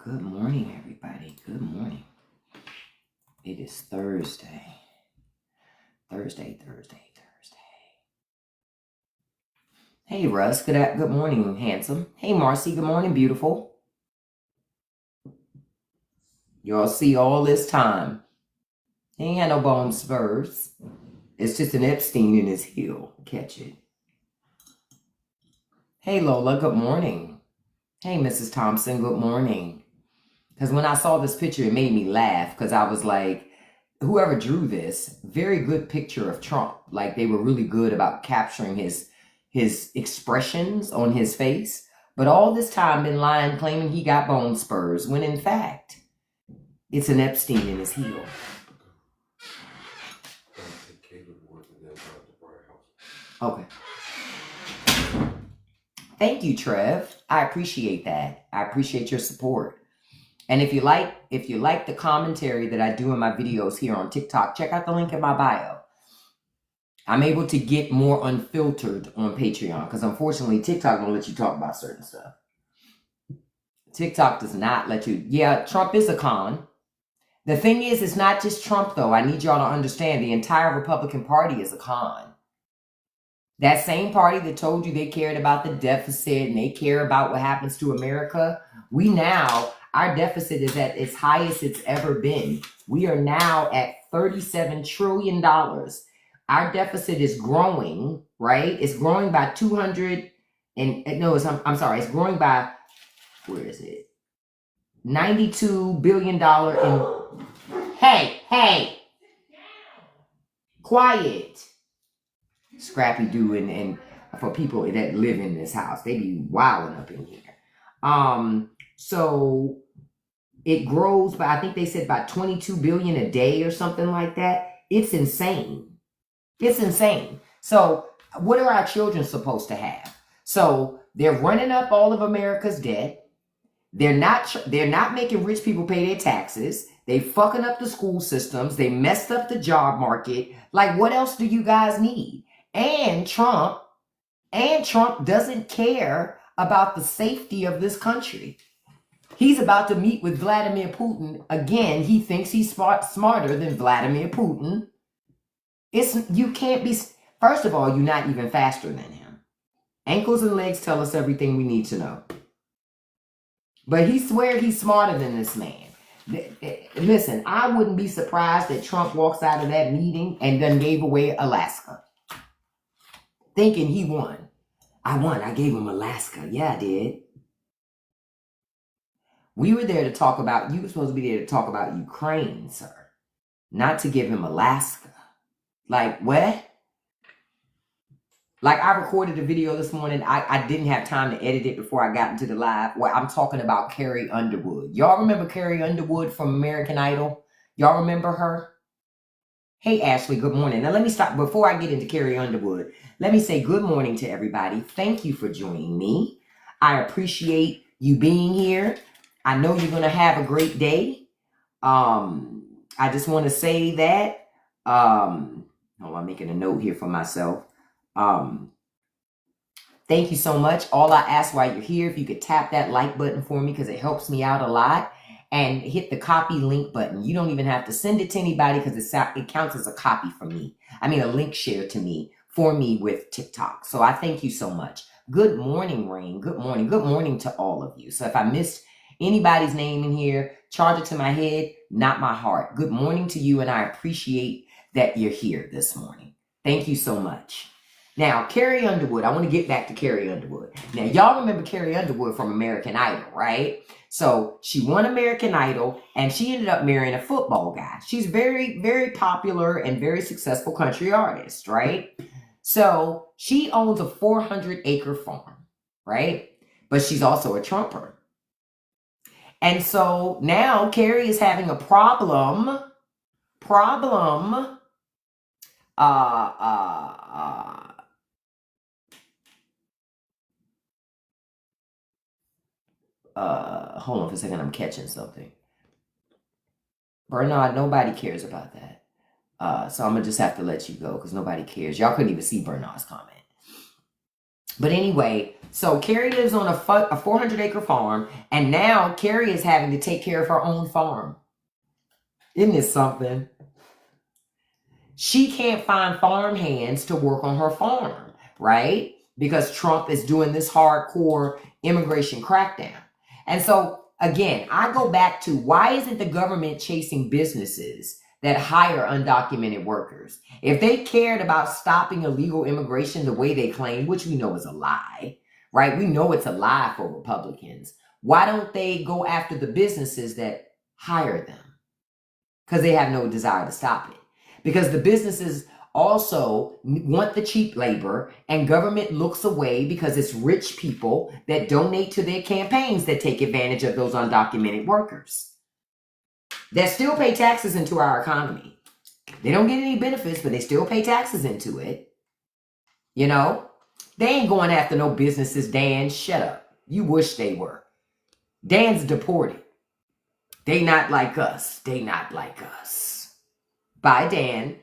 Good morning, everybody. Good morning. It is Thursday. Thursday. Hey, Russ. Good morning, handsome. Hey, Marcy. Good morning, beautiful. Y'all see all this time. He ain't had no bone spurs. It's just an Epstein in his heel. Catch it. Hey, Lola. Good morning. Hey, Mrs. Thompson. Good morning. Because when I saw this picture, it made me laugh because I was like, whoever drew this, very good picture of Trump. Like they were really good about capturing his expressions on his face. But all this time been lying, claiming he got bone spurs, when in fact, it's an Epstein in his heel. Okay. Thank you, Trev. I appreciate that. I appreciate your support. And if you like the commentary that I do in my videos here on TikTok, check out the link in my bio. I'm able to get more unfiltered on Patreon because unfortunately TikTok don't let you talk about certain stuff. TikTok does not let you. Yeah, Trump is a con. The thing is, it's not just Trump though. I need y'all to understand the entire Republican Party is a con. That same party that told you they cared about the deficit and they care about what happens to America, our deficit is at its highest it's ever been. We are now at $37 trillion. Our deficit is growing, right? It's growing by it's growing by, where is it? $92 billion Hey, quiet. Scrappy Doo and for people that live in this house, they be wilding up in here. So it grows by, I think they said about 22 billion a day or something like that. It's insane. It's insane. So what are our children supposed to have? So they're running up all of America's debt. They're not making rich people pay their taxes. They fucking up the school systems. They messed up the job market. Like, what else do you guys need? And Trump doesn't care about the safety of this country. He's about to meet with Vladimir Putin. Again, he thinks he's smarter than Vladimir Putin. You can't be, first of all, you're not even faster than him. Ankles and legs tell us everything we need to know. But he swears he's smarter than this man. Listen, I wouldn't be surprised that Trump walks out of that meeting and then gave away Alaska. Thinking he won. I won. I gave him Alaska. Yeah, I did. We were there to talk about, you were supposed to be there to talk about Ukraine, sir. Not to give him Alaska. Like, what? Like, I recorded a video this morning. I didn't have time to edit it before I got into the live where I'm talking about Carrie Underwood. Y'all remember Carrie Underwood from American Idol? Y'all remember her? Hey, Ashley, good morning. Now, let me stop. Before I get into Carrie Underwood, let me say good morning to everybody. Thank you for joining me. I appreciate you being here. I know you're going to have a great day. I just want to say that. I'm making a note here for myself. Thank you so much. All I ask while you're here, if you could tap that like button for me because it helps me out a lot. And hit the copy link button. You don't even have to send it to anybody because it counts as a copy for me. I mean, a link share to me for me with TikTok. So I thank you so much. Good morning, Rain. Good morning. Good morning to all of you. So if I missed anybody's name in here, charge it to my head, not my heart. Good morning to you, and I appreciate that you're here this morning. Thank you so much. Now, Carrie Underwood. I want to get back to Carrie Underwood. Now, y'all remember Carrie Underwood from American Idol, right? So she won American Idol and she ended up marrying a football guy. She's very, very popular and very successful country artist, right? So she owns a 400-acre farm, right? But she's also a Trumper. And so now Carrie is having a problem. Hold on for a second. I'm catching something. Bernard, nobody cares about that. So I'm going to just have to let you go because nobody cares. Y'all couldn't even see Bernard's comment. But anyway, So Carrie lives on a 400-acre farm, and now Carrie is having to take care of her own farm. Isn't this something? She can't find farm hands to work on her farm, right? Because Trump is doing this hardcore immigration crackdown. And so, again, I go back to, why isn't the government chasing businesses that hire undocumented workers? If they cared about stopping illegal immigration the way they claim, which we know is a lie, right? We know it's a lie for Republicans. Why don't they go after the businesses that hire them? Because they have no desire to stop it. Because the businesses also want the cheap labor, and government looks away because it's rich people that donate to their campaigns that take advantage of those undocumented workers that still pay taxes into our economy. They don't get any benefits, but they still pay taxes into it. You know, they ain't going after no businesses, Dan. Shut up. You wish they were. Dan's deported. They not like us. They not like us. Bye, Dan.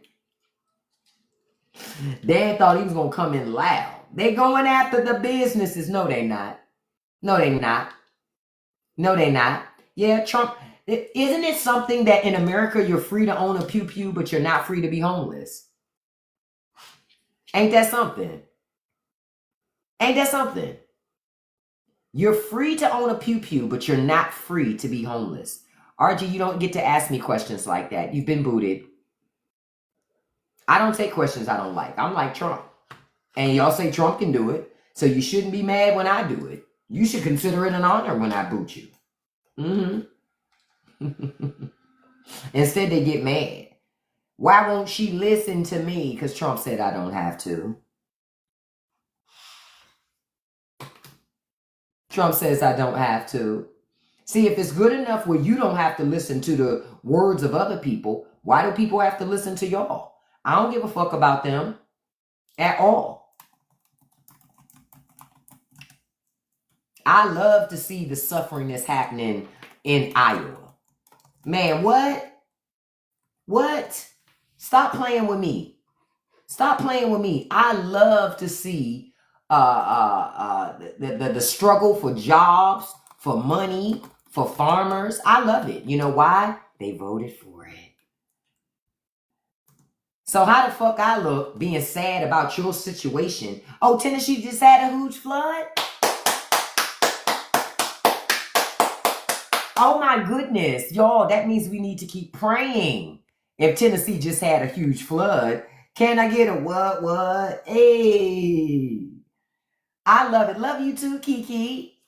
Dan thought he was going to come in loud. They going after the businesses. No, they not. No, they not. No, they not. Yeah, Trump. Isn't it something that in America you're free to own a pew-pew, but you're not free to be homeless? Ain't that something? Ain't that something? You're free to own a pew-pew, but you're not free to be homeless. RG, you don't get to ask me questions like that. You've been booted. I don't take questions I don't like. I'm like Trump. And y'all say Trump can do it, so you shouldn't be mad when I do it. You should consider it an honor when I boot you. Instead, they get mad. Why won't she listen to me? Because Trump said I don't have to. Trump says I don't have to. See, if it's good enough where you don't have to listen to the words of other people, why do people have to listen to y'all? I don't give a fuck about them at all. I love to see the suffering that's happening in Iowa. Man, what? What? Stop playing with me. Stop playing with me. I love to see the struggle for jobs, for money, for farmers. I love it. You know why? They voted for it. So how the fuck I look being sad about your situation? Oh, Tennessee just had a huge flood? Oh my goodness. Y'all, that means we need to keep praying. If Tennessee just had a huge flood, can I get a what? Hey. I love it. Love you too, Kiki.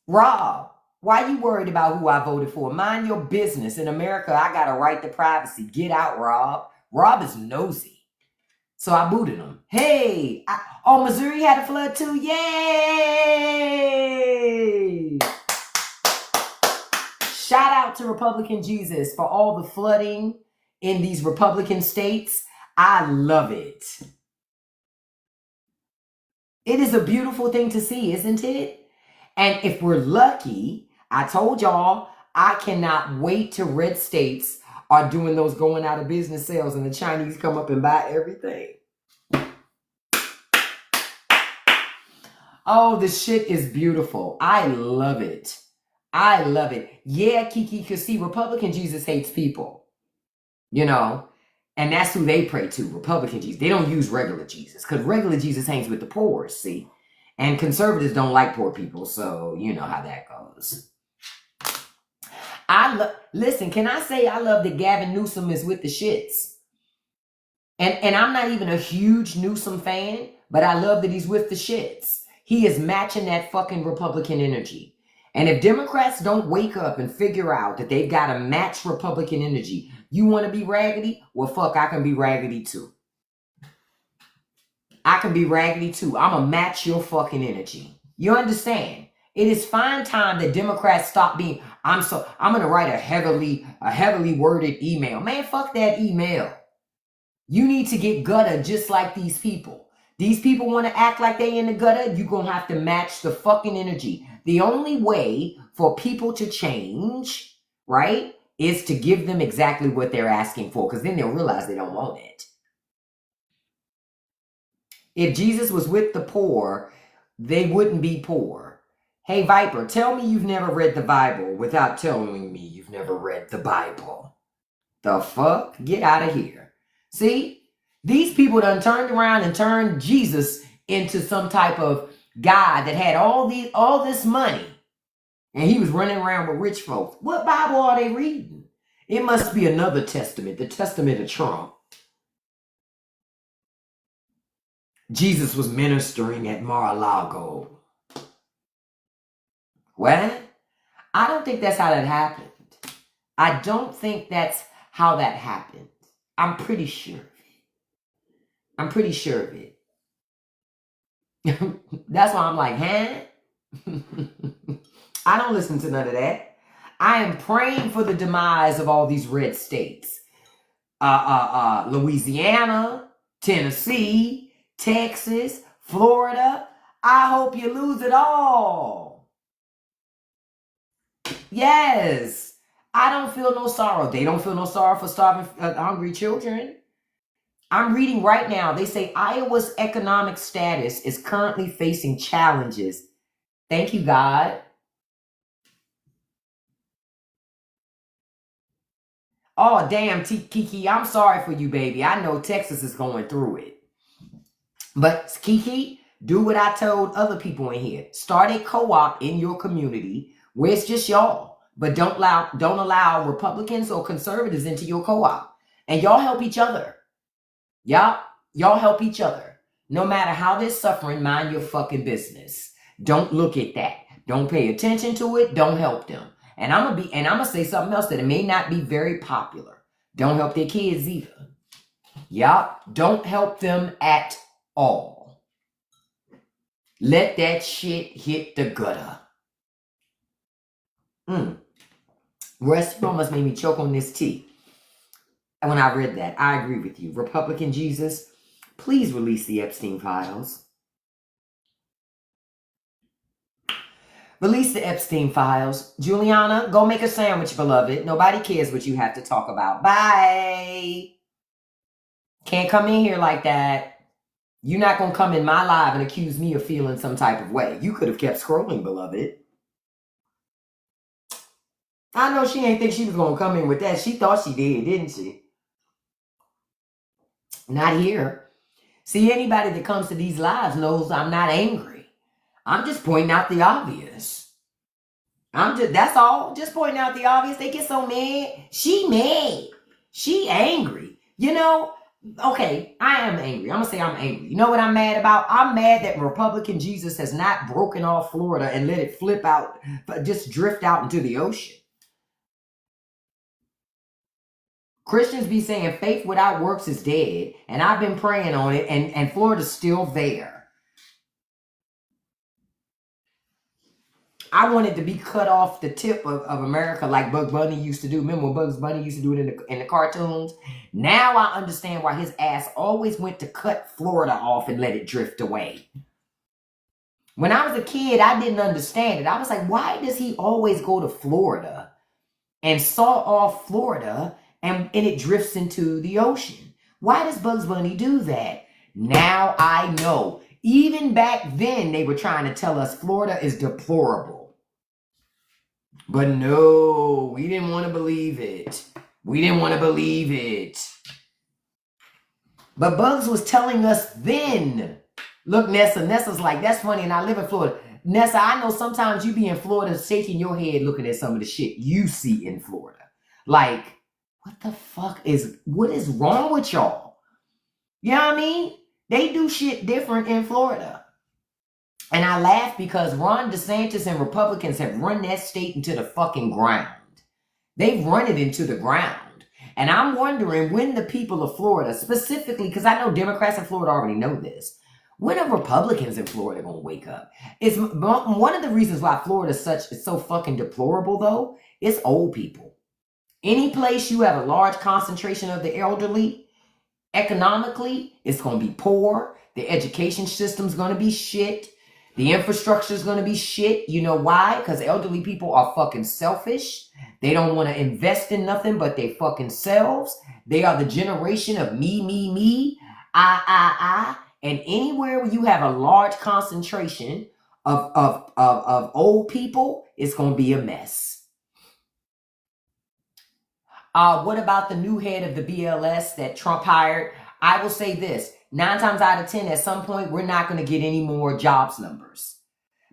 Rob, why you worried about who I voted for? Mind your business. In America, I got a right to privacy. Get out, Rob. Rob is nosy. So I booted him. Hey. Oh, Missouri had a flood too. Yay. Shout out to Republican Jesus for all the flooding in these Republican states. I love it. It is a beautiful thing to see, isn't it? And if we're lucky, I told y'all, I cannot wait till red states are doing those going out of business sales and the Chinese come up and buy everything. Oh, the shit is beautiful. I love it. I love it. Yeah, Kiki, because see, Republican Jesus hates people. You know, and that's who they pray to, Republican Jesus. They don't use regular Jesus, because regular Jesus hangs with the poor, see? And conservatives don't like poor people, so you know how that goes. Listen, can I say I love that Gavin Newsom is with the shits? And I'm not even a huge Newsom fan, but I love that he's with the shits. He is matching that fucking Republican energy. And if Democrats don't wake up and figure out that they've got to match Republican energy, you want to be raggedy? Well, fuck, I can be raggedy too. I can be raggedy too. I'm going to match your fucking energy. You understand? It is fine time that Democrats stop being, I'm going to write a heavily worded email. Man, fuck that email. You need to get gutter just like these people. These people want to act like they in the gutter. You're going to have to match the fucking energy. The only way for people to change, right, is to give them exactly what they're asking for, because then they'll realize they don't want it. If Jesus was with the poor, they wouldn't be poor. Hey, Viper, tell me you've never read the Bible without telling me you've never read the Bible. The fuck? Get out of here. See? These people done turned around and turned Jesus into some type of guy that had all this money. And he was running around with rich folks. What Bible are they reading? It must be another testament, the testament of Trump. Jesus was ministering at Mar-a-Lago. What? I don't think that's how that happened. I don't think that's how that happened. I'm pretty sure of it. I'm pretty sure of it. That's why I'm like, huh? I don't listen to none of that. I am praying for the demise of all these red states. Louisiana, Tennessee, Texas, Florida. I hope you lose it all. Yes. I don't feel no sorrow. They don't feel no sorrow for starving, hungry children. I'm reading right now. They say Iowa's economic status is currently facing challenges. Thank you, God. Oh, damn, Kiki, I'm sorry for you, baby. I know Texas is going through it. But Kiki, do what I told other people in here. Start a co-op in your community where it's just y'all. But don't allow Republicans or conservatives into your co-op. And y'all help each other. Y'all help each other. No matter how they're suffering, mind your fucking business. Don't look at that. Don't pay attention to it. Don't help them. And I'm gonna say something else that it may not be very popular. Don't help their kids either. Yup. Don't help them at all. Let that shit hit the gutter. Rest almost made me choke on this tea. And when I read that, I agree with you. Republican Jesus, please release the Epstein files. Release the Epstein files. Juliana, go make a sandwich, beloved. Nobody cares what you have to talk about. Bye. Can't come in here like that. You're not going to come in my live and accuse me of feeling some type of way. You could have kept scrolling, beloved. I know she ain't think she was going to come in with that. She thought she did, didn't she? Not here. See, anybody that comes to these lives knows I'm not angry. I'm just pointing out the obvious. That's all. Just pointing out the obvious. They get so mad. She mad. She angry. You know, okay, I am angry. I'm going to say I'm angry. You know what I'm mad about? I'm mad that Republican Jesus has not broken off Florida and let it flip out, but just drift out into the ocean. Christians be saying faith without works is dead. And I've been praying on it, and Florida's still there. I wanted to be cut off the tip of America like Bugs Bunny used to do. Remember when Bugs Bunny used to do it in the cartoons? Now I understand why his ass always went to cut Florida off and let it drift away. When I was a kid, I didn't understand it. I was like, why does he always go to Florida and saw off Florida and it drifts into the ocean? Why does Bugs Bunny do that? Now I know. Even back then, they were trying to tell us Florida is deplorable. But no, we didn't want to believe it. We didn't want to believe it. But Bugs was telling us then. Look, Nessa's like, that's funny, and I live in Florida. Nessa, I know sometimes you be in Florida shaking your head looking at some of the shit you see in Florida. Like, what is wrong with y'all? You know what I mean? They do shit different in Florida. And I laugh because Ron DeSantis and Republicans have run that state into the fucking ground. They've run it into the ground. And I'm wondering when the people of Florida, specifically, because I know Democrats in Florida already know this, when are Republicans in Florida going to wake up? It's one of the reasons why Florida is so fucking deplorable, though, is old people. Any place you have a large concentration of the elderly, economically, it's going to be poor. The education system's going to be shit. The infrastructure is going to be shit. You know why? Because elderly people are fucking selfish. They don't want to invest in nothing but they fucking selves. They are the generation of me, I, And anywhere where you have a large concentration of old people, it's going to be a mess. What about the new head of the BLS that Trump hired? I will say this, 9 times out of 10, at some point, we're not going to get any more jobs numbers.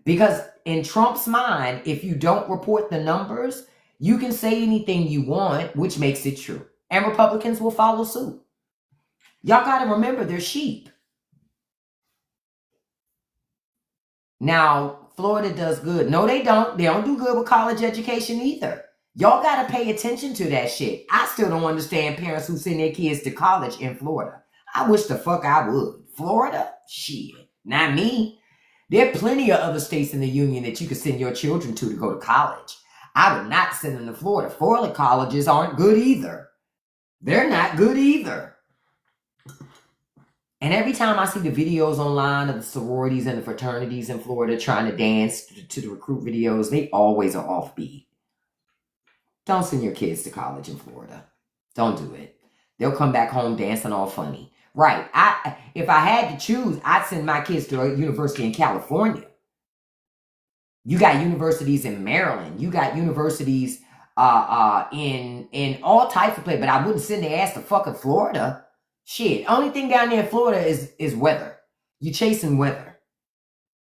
Because in Trump's mind, if you don't report the numbers, you can say anything you want, which makes it true. And Republicans will follow suit. Y'all got to remember, they're sheep. Now, Florida does good. No, they don't. They don't do good with college education either. Y'all got to pay attention to that shit. I still don't understand parents who send their kids to college in Florida. I wish the fuck I would. Florida? Shit. Not me. There are plenty of other states in the union that you could send your children to go to college. I would not send them to Florida. Florida colleges aren't good either. They're not good either. And every time I see the videos online of the sororities and the fraternities in Florida trying to dance to the recruit videos, they always are offbeat. Don't send your kids to college in Florida. Don't do it. They'll come back home dancing all funny. Right. If I had to choose, I'd send my kids to a university in California. You got universities in Maryland. You got universities in all types of places, but I wouldn't send their ass to fucking Florida. Shit. Only thing down there in Florida is weather. You're chasing weather.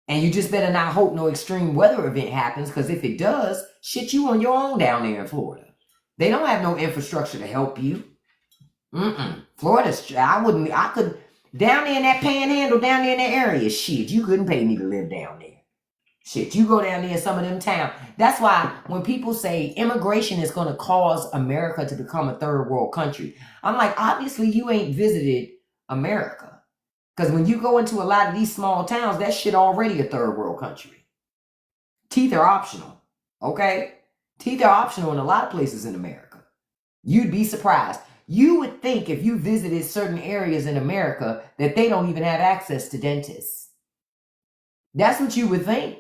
And you just better not hope no extreme weather event happens, because if it does, shit, you on your own down there in Florida. They don't have no infrastructure to help you. Florida's, I could, down there in that panhandle, down there in that area, shit, you couldn't pay me to live down there. Shit, you go down there in some of them towns. That's why when people say immigration is going to cause America to become a third world country, I'm like, obviously you ain't visited America. Because when you go into a lot of these small towns, that shit already a third world country. Teeth are optional, okay? Teeth are optional in a lot of places in America. You'd be surprised. You would think if you visited certain areas in America that they don't even have access to dentists. That's what you would think.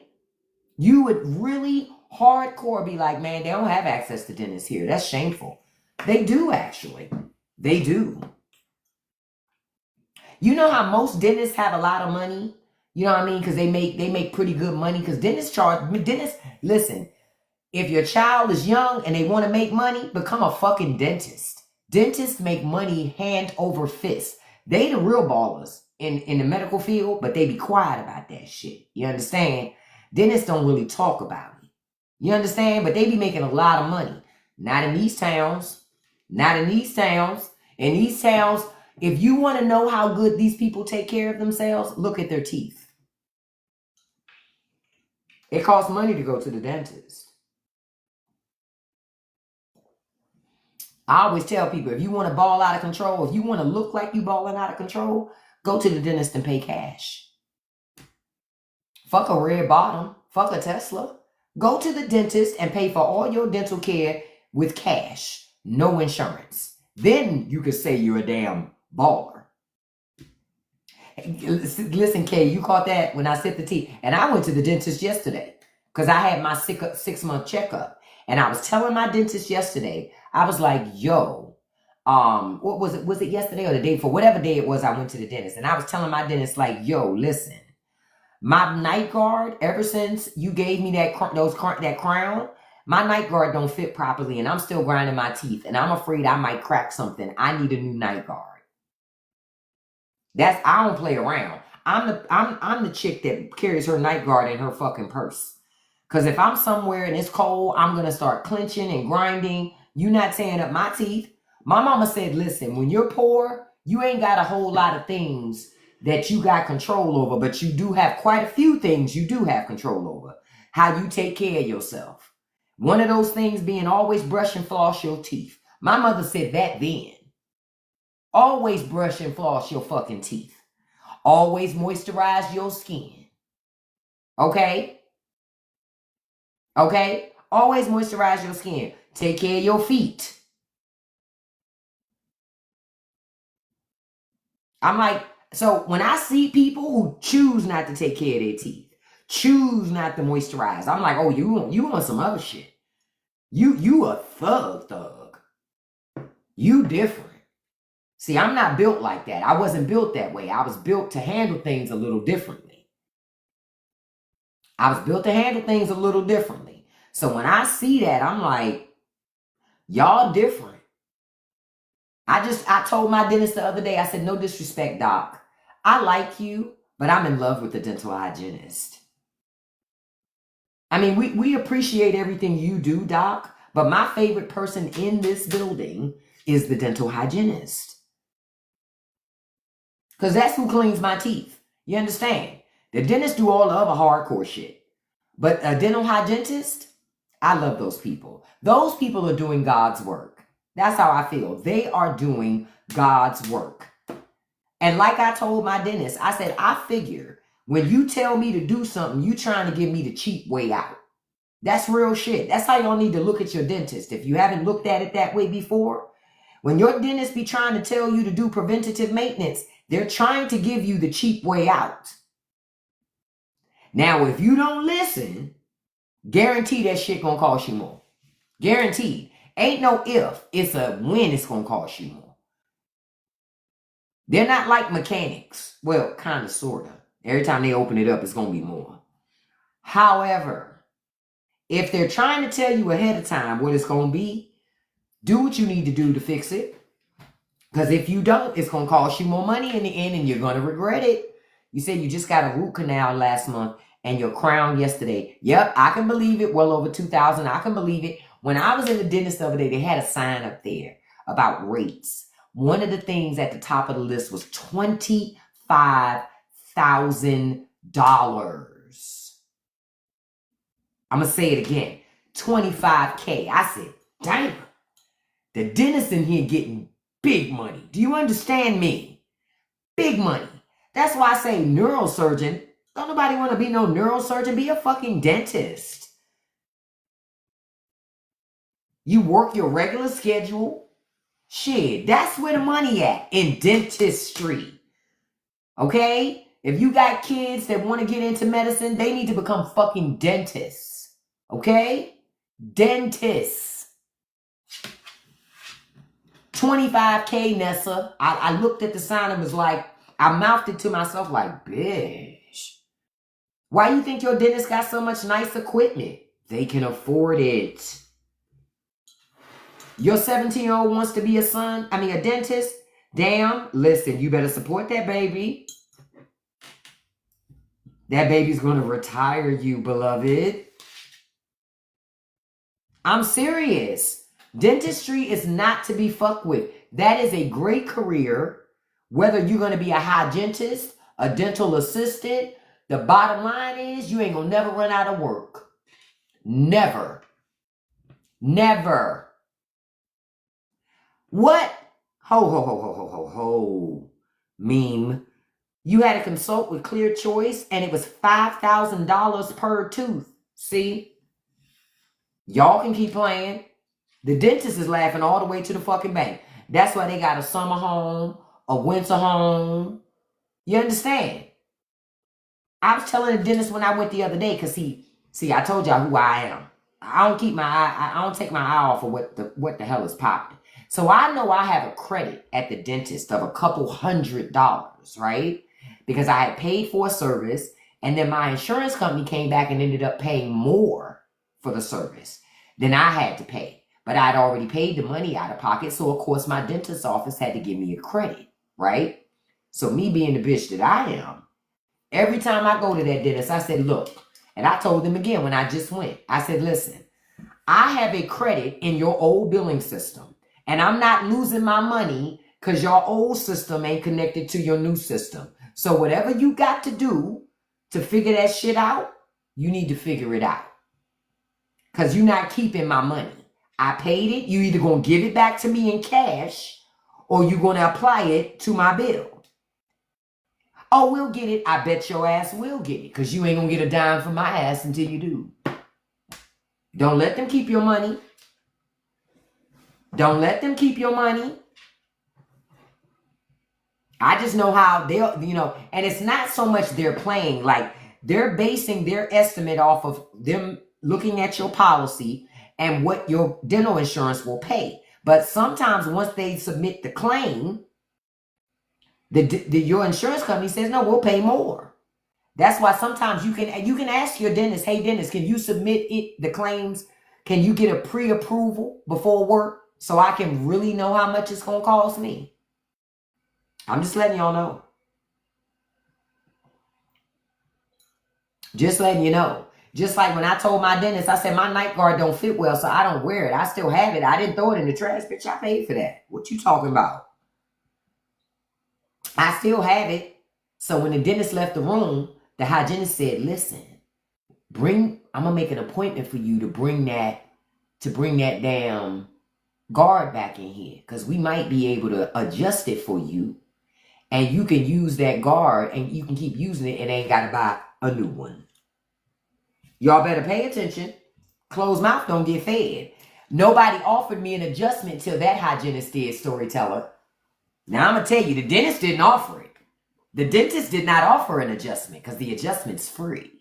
You would really hardcore be like, man, they don't have access to dentists here. That's shameful. They do, actually. They do. You know how most dentists have a lot of money? You know what I mean? Because they make pretty good money. Because dentists, listen, if your child is young and they want to make money, become a fucking dentist. Dentists make money hand over fist. They the real ballers in the medical field, but they be quiet about that shit. You understand? Dentists don't really talk about it. You understand? But they be making a lot of money. Not in these towns. Not in these towns. In these towns, if you want to know how good these people take care of themselves, look at their teeth. It costs money to go to the dentist. I always tell people, if you want to ball out of control, if you want to look like you balling out of control, go to the dentist and pay cash. Fuck a red bottom. Fuck a Tesla. Go to the dentist and pay for all your dental care with cash. No insurance. Then you could say you're a damn baller. Listen, Kay, you caught that when I said the teeth. And I went to the dentist yesterday because I had my 6-month checkup. And I was telling my dentist yesterday, I was like, yo, what was it? Was it yesterday or the day before? Whatever day it was, I went to the dentist. And I was telling my dentist, like, yo, listen, my night guard, ever since you gave me that crown, my night guard don't fit properly. And I'm still grinding my teeth. And I'm afraid I might crack something. I need a new night guard. I don't play around. I'm the chick that carries her night guard in her fucking purse. Because if I'm somewhere and it's cold, I'm going to start clenching and grinding. You not tearing up my teeth. My mama said, listen, when you're poor, you ain't got a whole lot of things that you got control over, but you do have quite a few things you do have control over. How you take care of yourself. One of those things being always brush and floss your teeth. My mother said that then. Always brush and floss your fucking teeth. Always moisturize your skin. Okay? Okay? Always moisturize your skin. Take care of your feet. I'm like, so when I see people who choose not to take care of their teeth, choose not to moisturize, I'm like, oh, you want some other shit. You a thug. You different. See, I'm not built like that. I wasn't built that way. I was built to handle things a little differently. So when I see that, I'm like, y'all different. I told my dentist the other day, I said, no disrespect, doc. I like you, but I'm in love with the dental hygienist. I mean, we appreciate everything you do, doc, but my favorite person in this building is the dental hygienist. Because that's who cleans my teeth. You understand? The dentist do all the other hardcore shit. But a dental hygienist, I love those people. Those people are doing God's work. That's how I feel. They are doing God's work. And like I told my dentist, I said, I figure when you tell me to do something, you trying to give me the cheap way out. That's real shit. That's how y'all need to look at your dentist. If you haven't looked at it that way before, when your dentist be trying to tell you to do preventative maintenance, they're trying to give you the cheap way out. Now, if you don't listen, guarantee that shit gonna cost you more. Guaranteed. Ain't no if, it's a when it's gonna cost you more. They're not like mechanics. Well, kind of, sort of. Every time they open it up, it's gonna be more. However, if they're trying to tell you ahead of time what it's gonna be, do what you need to do to fix it. Because if you don't, it's gonna cost you more money in the end and you're gonna regret it. You said you just got a root canal last month and your crown yesterday. Yep, I can believe it. Well over $2,000. I can believe it. When I was in the dentist the other day, they had a sign up there about rates. One of the things at the top of the list was $25,000. I'm going to say it again. $25K. I said, damn. The dentist in here getting big money. Do you understand me? Big money. That's why I say neurosurgeon. Don't nobody want to be no neurosurgeon. Be a fucking dentist. You work your regular schedule. Shit, that's where the money at, in dentistry. Okay? If you got kids that want to get into medicine, they need to become fucking dentists. Okay? Dentists. $25K, Nessa. I looked at the sign and was like, I mouthed it to myself like, bitch. Why you think your dentist got so much nice equipment? They can afford it. Your 17-year-old wants to be a dentist. Damn, listen, you better support that baby. That baby's going to retire you, beloved. I'm serious. Dentistry is not to be fucked with. That is a great career. Whether you're going to be a hygienist, a dental assistant, the bottom line is you ain't going to never run out of work. Never. Never. What? Ho. Meme. You had to consult with Clear Choice and it was $5,000 per tooth. See? Y'all can keep playing. The dentist is laughing all the way to the fucking bank. That's why they got a summer home, a winter home. You understand? I was telling the dentist when I went the other day, because I told y'all who I am. I don't take my eye off of what the hell is popping. So I know I have a credit at the dentist of a couple $100, right? Because I had paid for a service, and then my insurance company came back and ended up paying more for the service than I had to pay. But I'd already paid the money out of pocket, so of course my dentist's office had to give me a credit, right? So me being the bitch that I am, every time I go to that dentist, I said, look, and I told them again when I just went, I said, listen, I have a credit in your old billing system. And I'm not losing my money because your old system ain't connected to your new system. So whatever you got to do to figure that shit out, you need to figure it out. Because you're not keeping my money. I paid it. You either going to give it back to me in cash or you're going to apply it to my bill. Oh, we'll get it. I bet your ass will get it because you ain't going to get a dime from my ass until you do. Don't let them keep your money. Don't let them keep your money. I just know how they'll, and it's not so much they're playing, like they're basing their estimate off of them looking at your policy and what your dental insurance will pay. But sometimes once they submit the claim, Your insurance company says, no, we'll pay more. That's why sometimes you can ask your dentist, hey, dentist, can you submit the claims? Can you get a pre-approval before work so I can really know how much it's going to cost me? I'm just letting y'all know. Just letting you know. Just like when I told my dentist, I said, my night guard don't fit well, so I don't wear it. I still have it. I didn't throw it in the trash. Bitch, I paid for that. What you talking about? I still have it. So when the dentist left the room, the hygienist said, listen, I'm going to make an appointment for you to bring that damn guard back in here. Because we might be able to adjust it for you. And you can use that guard and you can keep using it and ain't got to buy a new one. Y'all better pay attention. Closed mouth don't get fed. Nobody offered me an adjustment till that hygienist did, storyteller. Now I'm going to tell you, the dentist didn't offer it. The dentist did not offer an adjustment because the adjustment's free.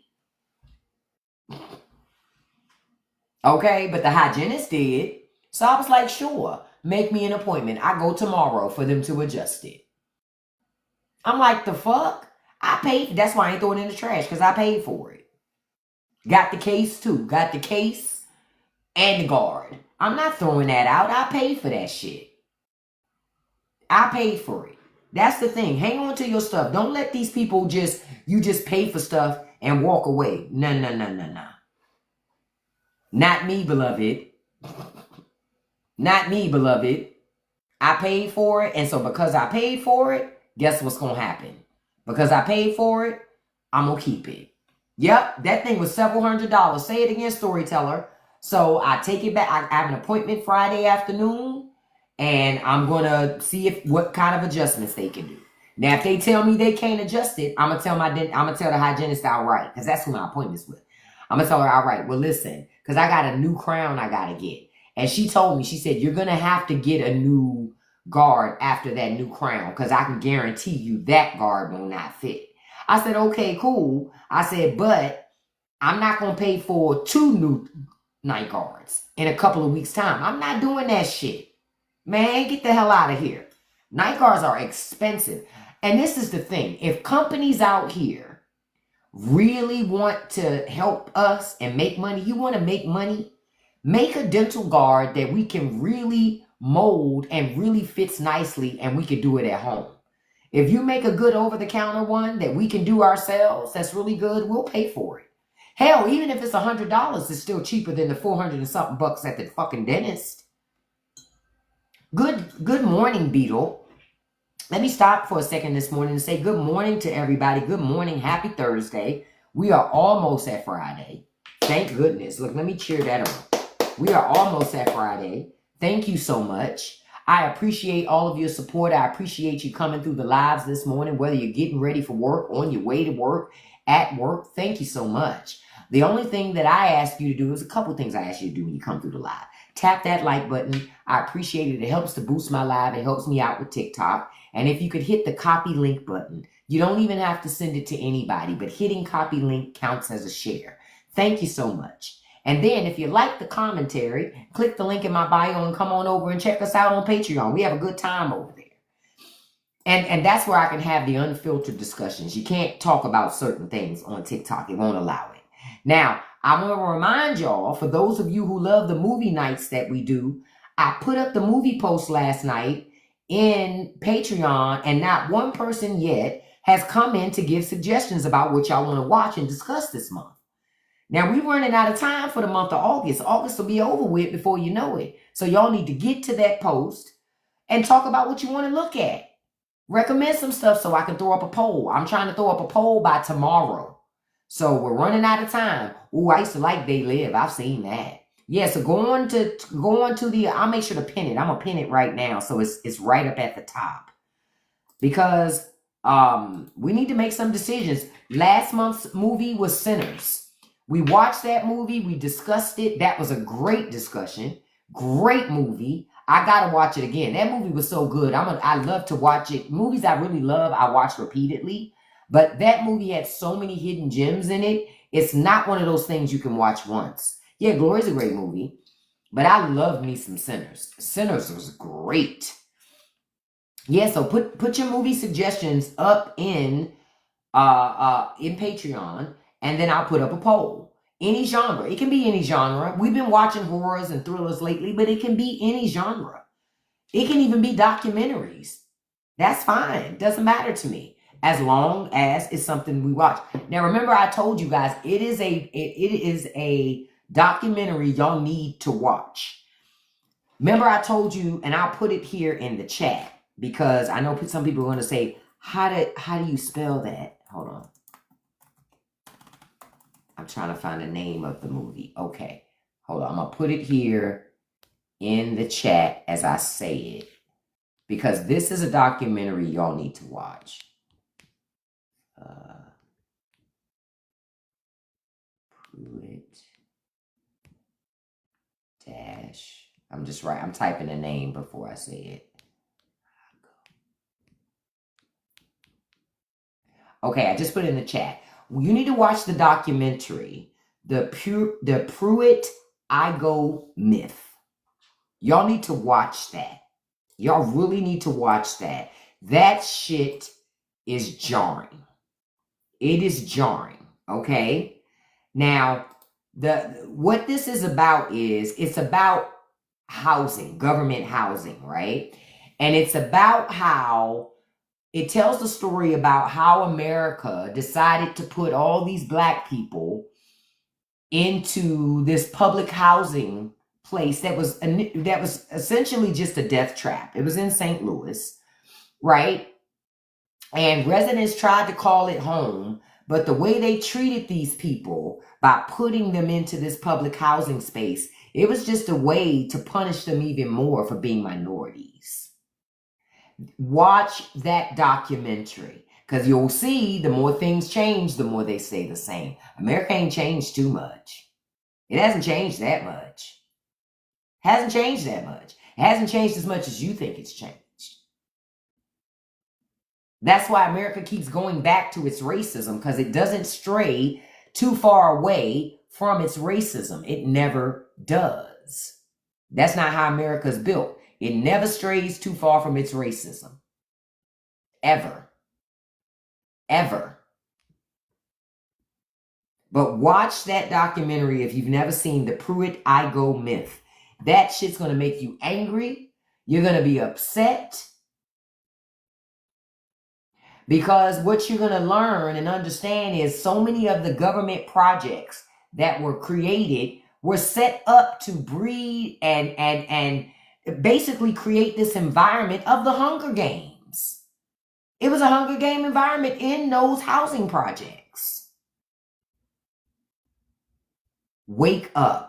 Okay, but the hygienist did. So I was like, sure, make me an appointment. I go tomorrow for them to adjust it. I'm like, the fuck? I paid. That's why I ain't throwing it in the trash, because I paid for it. Got the case too. Got the case and the guard. I'm not throwing that out. I paid for that shit. I paid for it. That's the thing. Hang on to your stuff. Don't let these people you just pay for stuff and walk away. No. Not me, beloved. Not me, beloved. I paid for it. And so because I paid for it, guess what's going to happen? Because I paid for it, I'm going to keep it. Yep, that thing was several $100s. Say it again, storyteller. So I take it back. I have an appointment Friday afternoon, and I'm going to see what kind of adjustments they can do. Now, if they tell me they can't adjust it, I'm going to tell the hygienist outright, because that's who my appointment's with. I'm going to tell her outright, well, listen, because I got a new crown I got to get. And she told me, she said, you're going to have to get a new guard after that new crown, because I can guarantee you that guard will not fit. I said, okay, cool. I said, but I'm not going to pay for 2 new night guards in a couple of weeks' time. I'm not doing that shit. Man, get the hell out of here. Night guards are expensive. And this is the thing. If companies out here really want to help us and make money, you want to make money, make a dental guard that we can really mold and really fits nicely, and we can do it at home. If you make a good over-the-counter one that we can do ourselves, that's really good, we'll pay for it. Hell, even if it's $100, it's still cheaper than the 400 and something bucks at the fucking dentist. Good morning, Beetle. Let me stop for a second this morning and say good morning to everybody. Good morning. Happy Thursday. We are almost at Friday. Thank goodness. Look, let me cheer that up. We are almost at Friday. Thank you so much. I appreciate all of your support. I appreciate you coming through the lives this morning, whether you're getting ready for work, on your way to work, at work. Thank you so much. The only thing that I ask you to do is a couple things I ask you to do when you come through the live. Tap that like button. I appreciate it. It helps to boost my live. It helps me out with TikTok. And if you could hit the copy link button, you don't even have to send it to anybody, but hitting copy link counts as a share. Thank you so much. And then if you like the commentary, click the link in my bio and come on over and check us out on Patreon. We have a good time over there. And that's where I can have the unfiltered discussions. You can't talk about certain things on TikTok. It won't allow it. Now, I want to remind y'all, for those of you who love the movie nights that we do, I put up the movie post last night in Patreon, and not one person yet has come in to give suggestions about what y'all want to watch and discuss this month. Now, we're running out of time for the month of August. August will be over with before you know it. So y'all need to get to that post and talk about what you want to look at. Recommend some stuff so I can throw up a poll. I'm trying to throw up a poll by tomorrow. So we're running out of time. Ooh, I used to like They Live. I've seen that. Yeah, so go on to the, I'll make sure to pin it. I'm going to pin it right now so it's right up at the top. Because we need to make some decisions. Last month's movie was Sinners. We watched that movie. We discussed it. That was a great discussion. Great movie. I got to watch it again. That movie was so good. I love to watch it. Movies I really love, I watch repeatedly. But that movie had so many hidden gems in it. It's not one of those things you can watch once. Yeah, Glory's a great movie. But I love me some Sinners. Sinners was great. Yeah, so put your movie suggestions up in Patreon, and then I'll put up a poll. Any genre. It can be any genre. We've been watching horrors and thrillers lately, but it can be any genre. It can even be documentaries. That's fine. Doesn't matter to me. As long as it's something we watch. Now remember, I told you guys it is a documentary y'all need to watch. Remember, I told you, and I'll put it here in the chat because I know some people are going to say, how do you spell that? Hold on. I'm trying to find the name of the movie. Okay. Hold on. I'm going to put it here in the chat as I say it, because this is a documentary y'all need to watch. Pruitt dash. I'm typing the name before I say it. Okay, I just put it in the chat. You need to watch the documentary, the Pruitt Igoe Myth. Y'all need to watch that. Y'all really need to watch that. That shit is jarring. It is jarring, okay? Now, what this is about is it's about housing, government housing, right? And it's about how it tells the story about how America decided to put all these black people into this public housing place that was essentially just a death trap. It was in St. Louis, right? And residents tried to call it home, but the way they treated these people by putting them into this public housing space, it was just a way to punish them even more for being minorities. Watch that documentary, because you'll see the more things change, the more they stay the same. America ain't changed too much. It hasn't changed that much. Hasn't changed that much. It hasn't changed as much as you think it's changed. That's why America keeps going back to its racism, because it doesn't stray too far away from its racism. It never does. That's not how America's built. It never strays too far from its racism. Ever. Ever. But watch that documentary if you've never seen the Pruitt Igoe Myth. That shit's going to make you angry. You're going to be upset. Because what you're going to learn and understand is so many of the government projects that were created were set up to breed and basically create this environment of the Hunger Games. It was a Hunger Game environment in those housing projects. Wake up.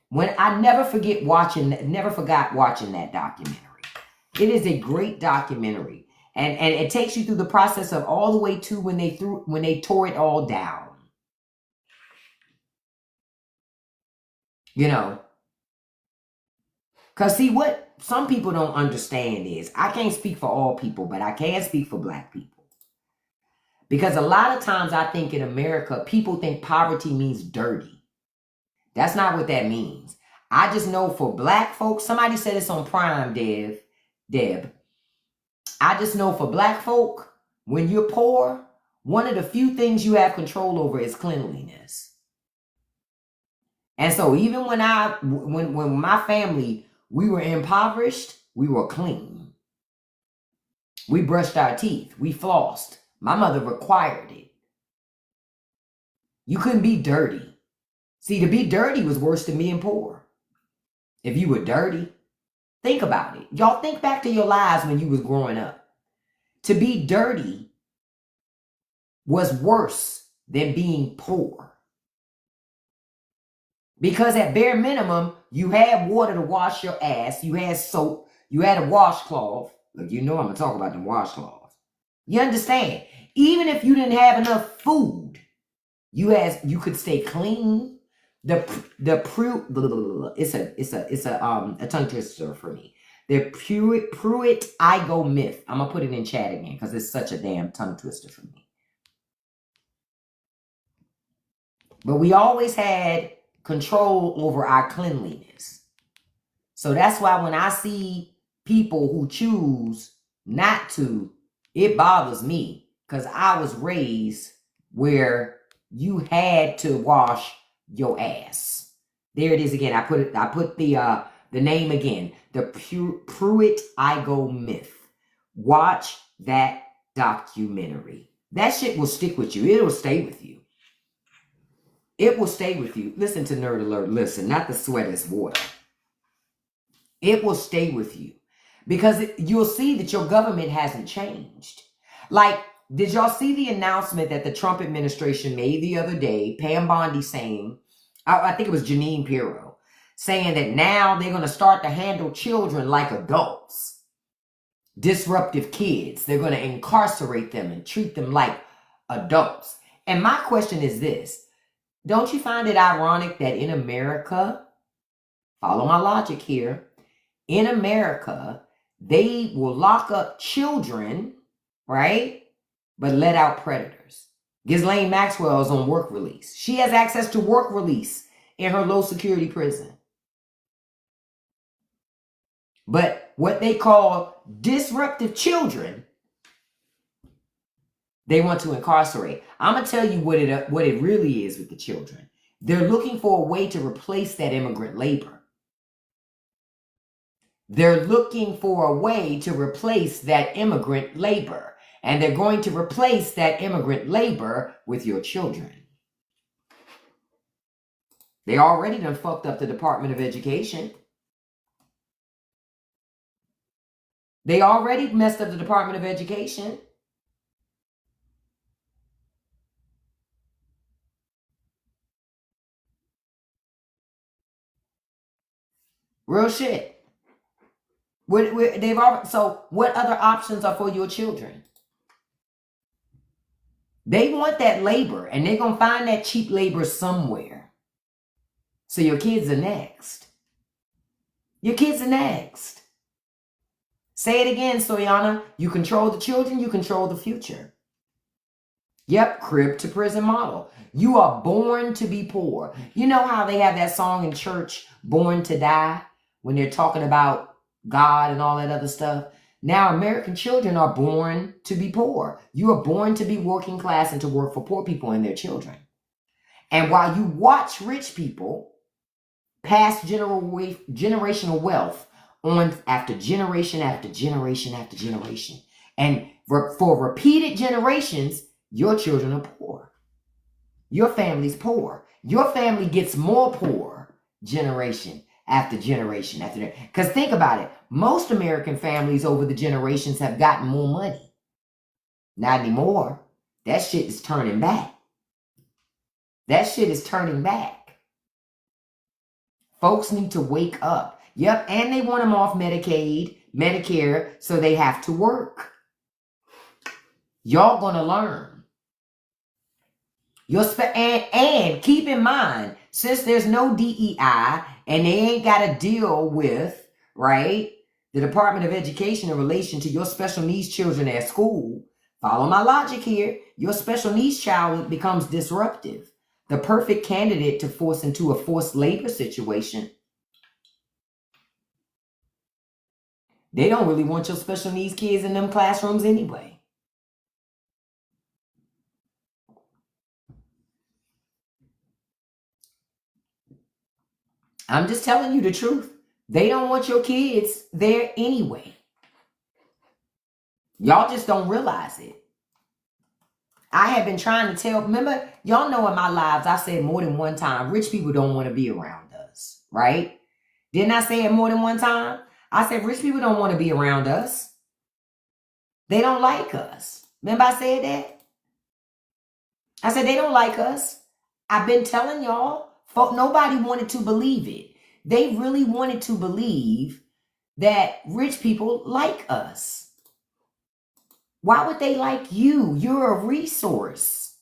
When I never forgot watching that documentary. It is a great documentary. And it takes you through the process of all the way to when they tore it all down. You know. Because see, what some people don't understand is, I can't speak for all people, but I can speak for black people. Because a lot of times I think in America, people think poverty means dirty. That's not what that means. I just know for black folks, somebody said this on Prime, Deb. I just know for black folk, when you're poor, one of the few things you have control over is cleanliness. And so even when my family, we were impoverished, we were clean. We brushed our teeth. We flossed. My mother required it. You couldn't be dirty. See, to be dirty was worse than being poor. If you were dirty, think about it. Y'all think back to your lives when you was growing up. To be dirty was worse than being poor. Because at bare minimum, you had water to wash your ass. You had soap. You had a washcloth. Look, you know I'm going to talk about the washcloth. You understand? Even if you didn't have enough food, you could stay clean. It's a tongue twister for me. The Pruitt Igoe Myth. I'm going to put it in chat again because it's such a damn tongue twister for me. But we always had control over our cleanliness. So that's why when I see people who choose not to. It bothers me because I was raised where you had to wash your ass. There it is again. I put the name again. The Pruitt-Igoe myth. Watch that documentary. That shit will stick with you. It'll stay with you. It will stay with you. Listen to Nerd Alert. Listen, not the sweat is water. It will stay with you because you'll see that your government hasn't changed. Like, did y'all see the announcement that the Trump administration made the other day? Pam Bondi saying, I think it was Jeanine Pirro, saying that now they're going to start to handle children like adults. Disruptive kids. They're going to incarcerate them and treat them like adults. And my question is this. Don't you find it ironic that in America, follow my logic here, in America, they will lock up children, right? But let out predators. Ghislaine Maxwell is on work release. She has access to work release in her low security prison. But what they call disruptive children, they want to incarcerate. I'm going to tell you what it really is with the children. They're looking for a way to replace that immigrant labor. They're looking for a way to replace that immigrant labor. And they're going to replace that immigrant labor with your children. They already done fucked up the Department of Education. They already messed up the Department of Education. Real shit. So what other options are for your children? They want that labor, and they're going to find that cheap labor somewhere. So your kids are next. Your kids are next. Say it again, Soyana. You control the children, you control the future. Yep, crib to prison model. You are born to be poor. You know how they have that song in church, Born to Die, when they're talking about God and all that other stuff? Now, American children are born to be poor. You are born to be working class and to work for poor people and their children. And while you watch rich people pass generational wealth on after generation after generation after generation, and for repeated generations, your children are poor. Your family's poor. Your family gets more poor generation after generation after that. Because think about it. Most American families over the generations have gotten more money. Not anymore. That shit is turning back. That shit is turning back. Folks need to wake up. Yep, and they want them off Medicaid, Medicare, so they have to work. Y'all gonna learn. And keep in mind, since there's no DEI and they ain't got to deal with, right, the Department of Education in relation to your special needs children at school, follow my logic here, your special needs child becomes disruptive. The perfect candidate to force into a forced labor situation. They don't really want your special needs kids in them classrooms anyway. I'm just telling you the truth. They don't want your kids there anyway. Y'all just don't realize it. I have been trying to tell, remember, y'all know in my lives, I said more than one time, rich people don't want to be around us, right? Didn't I say it more than one time? I said, rich people don't want to be around us. They don't like us. Remember I said that? I said, they don't like us. I've been telling y'all. Nobody wanted to believe it. They really wanted to believe that rich people like us. Why would they like you? You're a resource.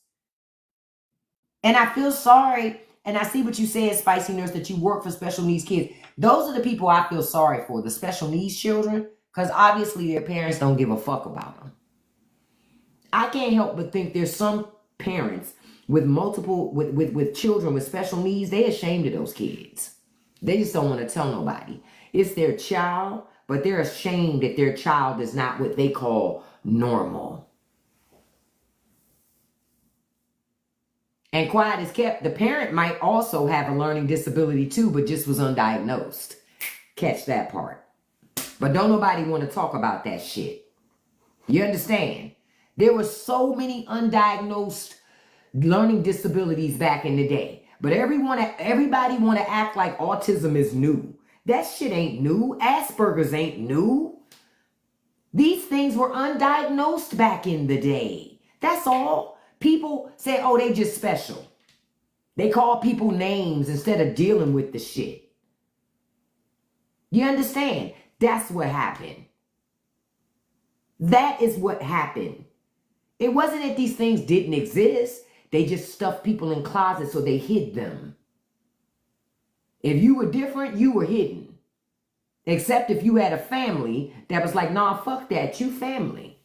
And I feel sorry, and I see what you said, Spicy Nurse, that you work for special needs kids. Those are the people I feel sorry for, the special needs children, because obviously their parents don't give a fuck about them. I can't help but think there's some parents with multiple, with children with special needs, they're ashamed of those kids. They just don't want to tell nobody. It's their child, but they're ashamed that their child is not what they call normal. And quiet is kept. The parent might also have a learning disability too, but just was undiagnosed. Catch that part. But don't nobody want to talk about that shit. You understand? There were so many undiagnosed learning disabilities back in the day. But everybody want to act like autism is new. That shit ain't new. Asperger's ain't new. These things were undiagnosed back in the day. That's all. People say, oh, they just special. They call people names instead of dealing with the shit. You understand? That's what happened. That is what happened. It wasn't that these things didn't exist. They just stuffed people in closets so they hid them. If you were different, you were hidden. Except if you had a family that was like, nah, fuck that, you family.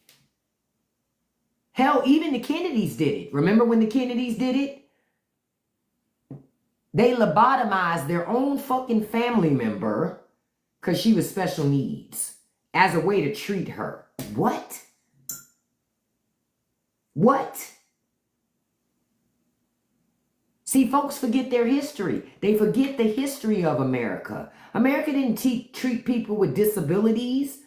Hell, even the Kennedys did it. Remember when the Kennedys did it? They lobotomized their own fucking family member because she was special needs as a way to treat her. What? What? See, folks forget their history. They forget the history of America. America didn't treat people with disabilities,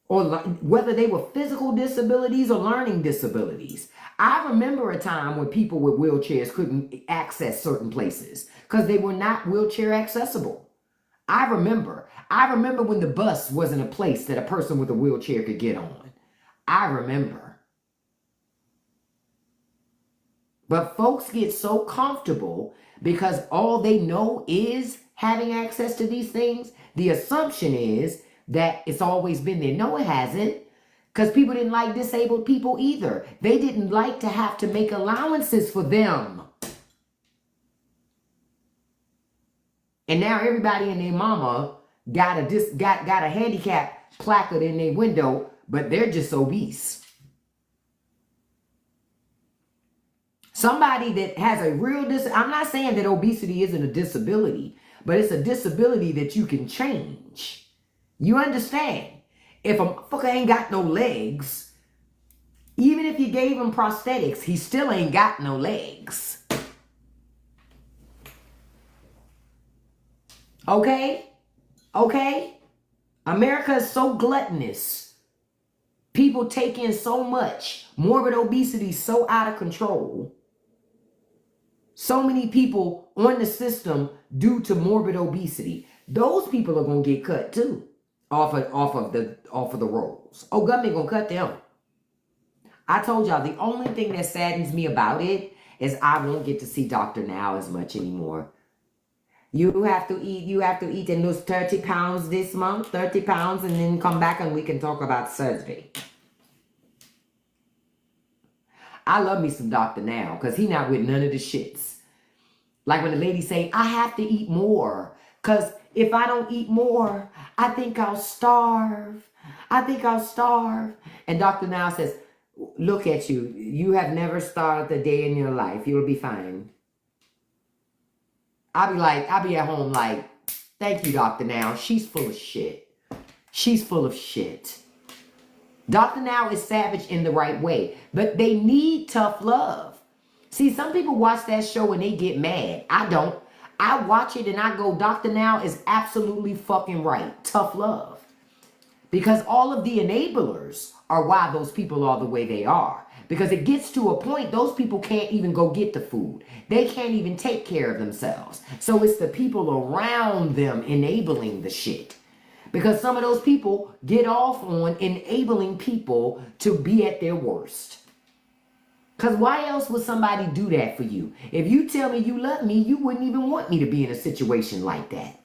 or whether they were physical disabilities or learning disabilities. I remember a time when people with wheelchairs couldn't access certain places because they were not wheelchair accessible. I remember when the bus wasn't a place that a person with a wheelchair could get on. I remember. But folks get so comfortable because all they know is having access to these things. The assumption is that it's always been there. No, it hasn't. Because people didn't like disabled people either. They didn't like to have to make allowances for them. And now everybody and their mama got a handicap placard in their window, but they're just obese. Somebody that has a real I'm not saying that obesity isn't a disability, but it's a disability that you can change. You understand? If a motherfucker ain't got no legs, even if you gave him prosthetics, he still ain't got no legs. Okay? Okay? America is so gluttonous. People take in so much. Morbid obesity is so out of control. So many people on the system due to morbid obesity. Those people are gonna get cut too, off of the rolls. Oh, government gonna cut them. I told y'all the only thing that saddens me about it is I won't get to see Dr. Now as much anymore. You have to eat and lose 30 pounds this month, 30 pounds, and then come back and we can talk about surgery. I love me some Dr. Now because he not with none of the shits. Like when the lady say, I have to eat more because if I don't eat more, I think I'll starve. I think I'll starve. And Dr. Now says, look at you. You have never starved a day in your life. You'll be fine. I'll be at home like, thank you, Dr. Now. She's full of shit. She's full of shit. Dr. Now is savage in the right way, but they need tough love. See, some people watch that show and they get mad. I don't. I watch it and I go, Dr. Now is absolutely fucking right. Tough love. Because all of the enablers are why those people are the way they are. Because it gets to a point, those people can't even go get the food. They can't even take care of themselves. So it's the people around them enabling the shit. Because some of those people get off on enabling people to be at their worst. Because why else would somebody do that for you? If you tell me you love me, you wouldn't even want me to be in a situation like that.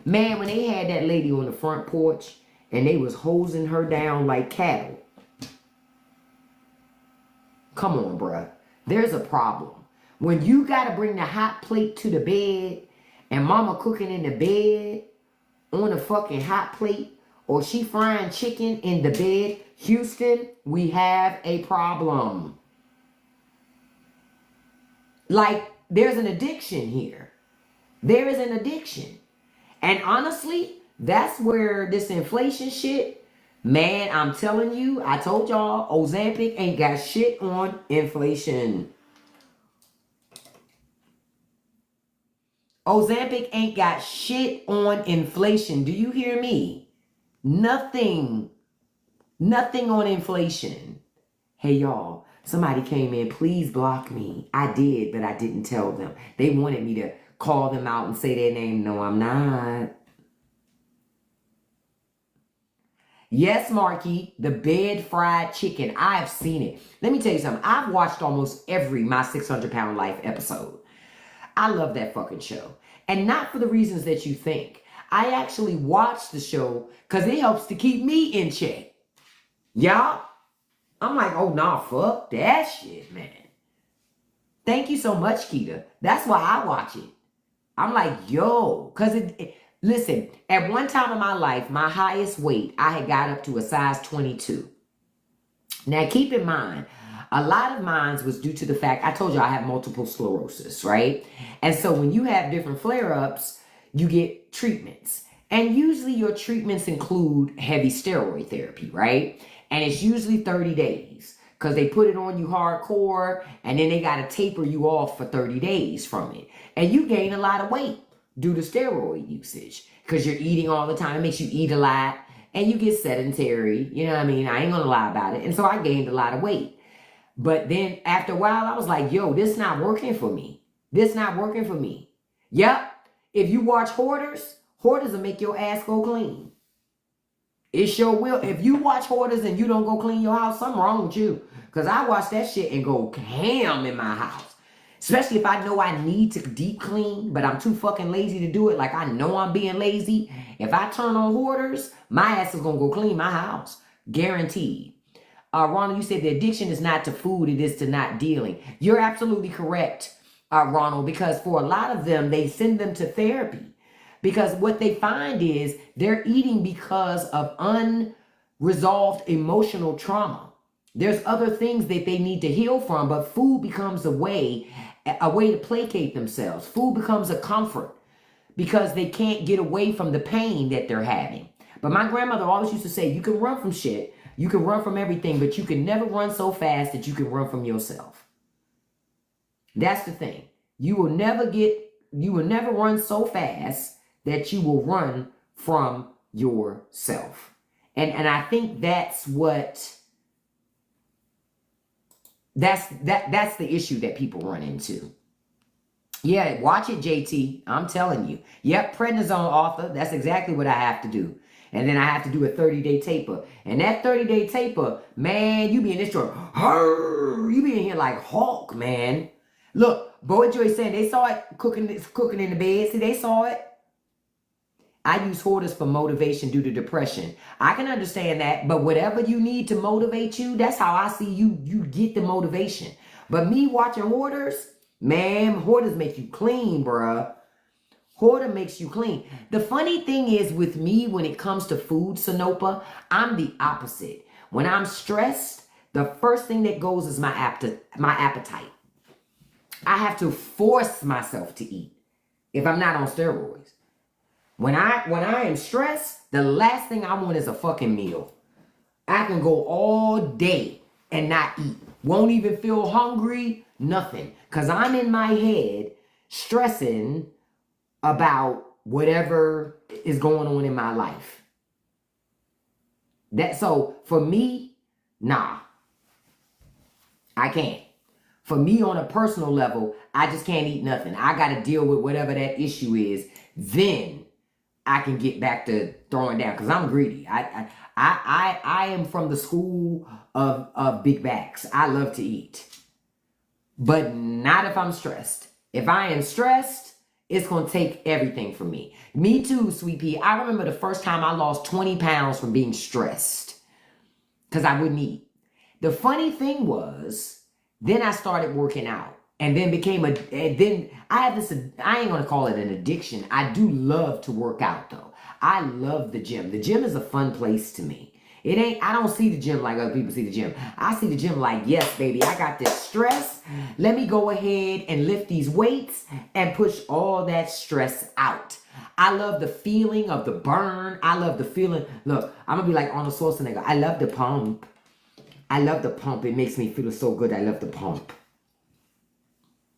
Man, when they had that lady on the front porch and they was hosing her down like cattle. Come on, bruh. There's a problem. When you got to bring the hot plate to the bed and mama cooking in the bed on a fucking hot plate, or she frying chicken in the bed, Houston, we have a problem. Like, there's an addiction here. There is an addiction. And honestly, That's where this inflation shit, man, I'm telling you, I told y'all, Ozempic ain't got shit on inflation. Ozempic ain't got shit on inflation. Do you hear me? Nothing. Nothing on inflation. Hey, y'all, somebody came in. Please block me. I did, but I didn't tell them. They wanted me to call them out and say their name. No, I'm not. Yes, Marky, the bed fried chicken. I've seen it. Let me tell you something. I've watched almost every My 600-Pound Life episode. I love that fucking show. And not for the reasons that you think. I actually watch the show because it helps to keep me in check. Y'all? I'm like, oh, nah, fuck that shit, man. Thank you so much, Keita. That's why I watch it. I'm like, yo, because listen, at one time in my life, my highest weight, I had got up to a size 22. Now, keep in mind, a lot of mine was due to the fact, I told you I have multiple sclerosis, right? And so when you have different flare-ups, you get treatments. And usually your treatments include heavy steroid therapy, right? And it's usually 30 days because they put it on you hardcore and then they got to taper you off for 30 days from it. And you gain a lot of weight due to steroid usage because you're eating all the time. It makes you eat a lot and you get sedentary. You know what I mean? I ain't going to lie about it. And so I gained a lot of weight. But then after a while, I was like, yo, this not working for me. This not working for me. Yep. If you watch Hoarders, Hoarders will make your ass go clean. It sure will. If you watch Hoarders and you don't go clean your house, something wrong with you. Because I watch that shit and go ham in my house. Especially if I know I need to deep clean, but I'm too fucking lazy to do it. Like I know I'm being lazy. If I turn on Hoarders, my ass is going to go clean my house. Guaranteed. Ronald, you said the addiction is not to food, it is to not dealing. You're absolutely correct, Ronald, because for a lot of them, they send them to therapy. Because what they find is they're eating because of unresolved emotional trauma. There's other things that they need to heal from, but food becomes a way to placate themselves. Food becomes a comfort because they can't get away from the pain that they're having. But my grandmother always used to say, you can run from shit, you can run from everything, but you can never run so fast that you can run from yourself. That's the thing. You will never run so fast that you will run from yourself. And I think that's the issue that people run into. Yeah, watch it, JT. I'm telling you. Yep, prednisone, author. That's exactly what I have to do. And then I have to do a 30-day taper. And that 30-day taper, man, you be in this joint. You be in here like Hulk, man. Look, Boy Joy saying they saw it cooking in the bed. See, they saw it. I use Hoarders for motivation due to depression. I can understand that, but whatever you need to motivate you, that's how I see you get the motivation. But me watching Hoarders, man, Hoarders make you clean, bruh. Hoarder makes you clean. The funny thing is with me when it comes to food, Sanopa, I'm the opposite. When I'm stressed, the first thing that goes is my appetite. I have to force myself to eat if I'm not on steroids. When I am stressed, the last thing I want is a fucking meal. I can go all day and not eat. Won't even feel hungry, nothing. Because I'm in my head stressing about whatever is going on in my life. So for me, nah. I can't. For me on a personal level, I just can't eat nothing. I got to deal with whatever that issue is. Then I can get back to throwing down because I'm greedy. I am from the school of big backs. I love to eat. But not if I'm stressed. If I am stressed, it's going to take everything from me. Me too, Sweet Pea. I remember the first time I lost 20 pounds from being stressed because I wouldn't eat. The funny thing was, then I started working out and then then I have this, I ain't going to call it an addiction. I do love to work out though. I love the gym. The gym is a fun place to me. It ain't, I don't see the gym like other people see the gym. I see the gym like, yes, baby, I got this stress. Let me go ahead and lift these weights and push all that stress out. I love the feeling of the burn. I love the feeling. Look, I'm going to be like Arnold Schwarzenegger. I love the pump. I love the pump. It makes me feel so good. I love the pump.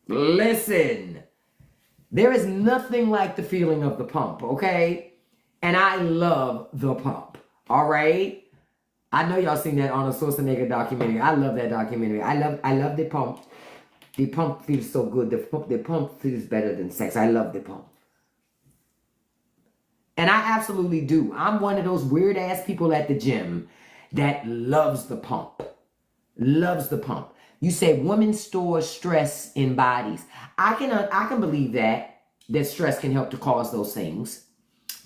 Listen, there is nothing like the feeling of the pump, okay? And I love the pump, all right? I know y'all seen that Arnold Schwarzenegger documentary. I love that documentary. I love the pump. The pump feels so good. The pump feels better than sex. I love the pump. And I absolutely do. I'm one of those weird ass people at the gym that loves the pump. Loves the pump. You say women store stress in bodies. I can believe that stress can help to cause those things.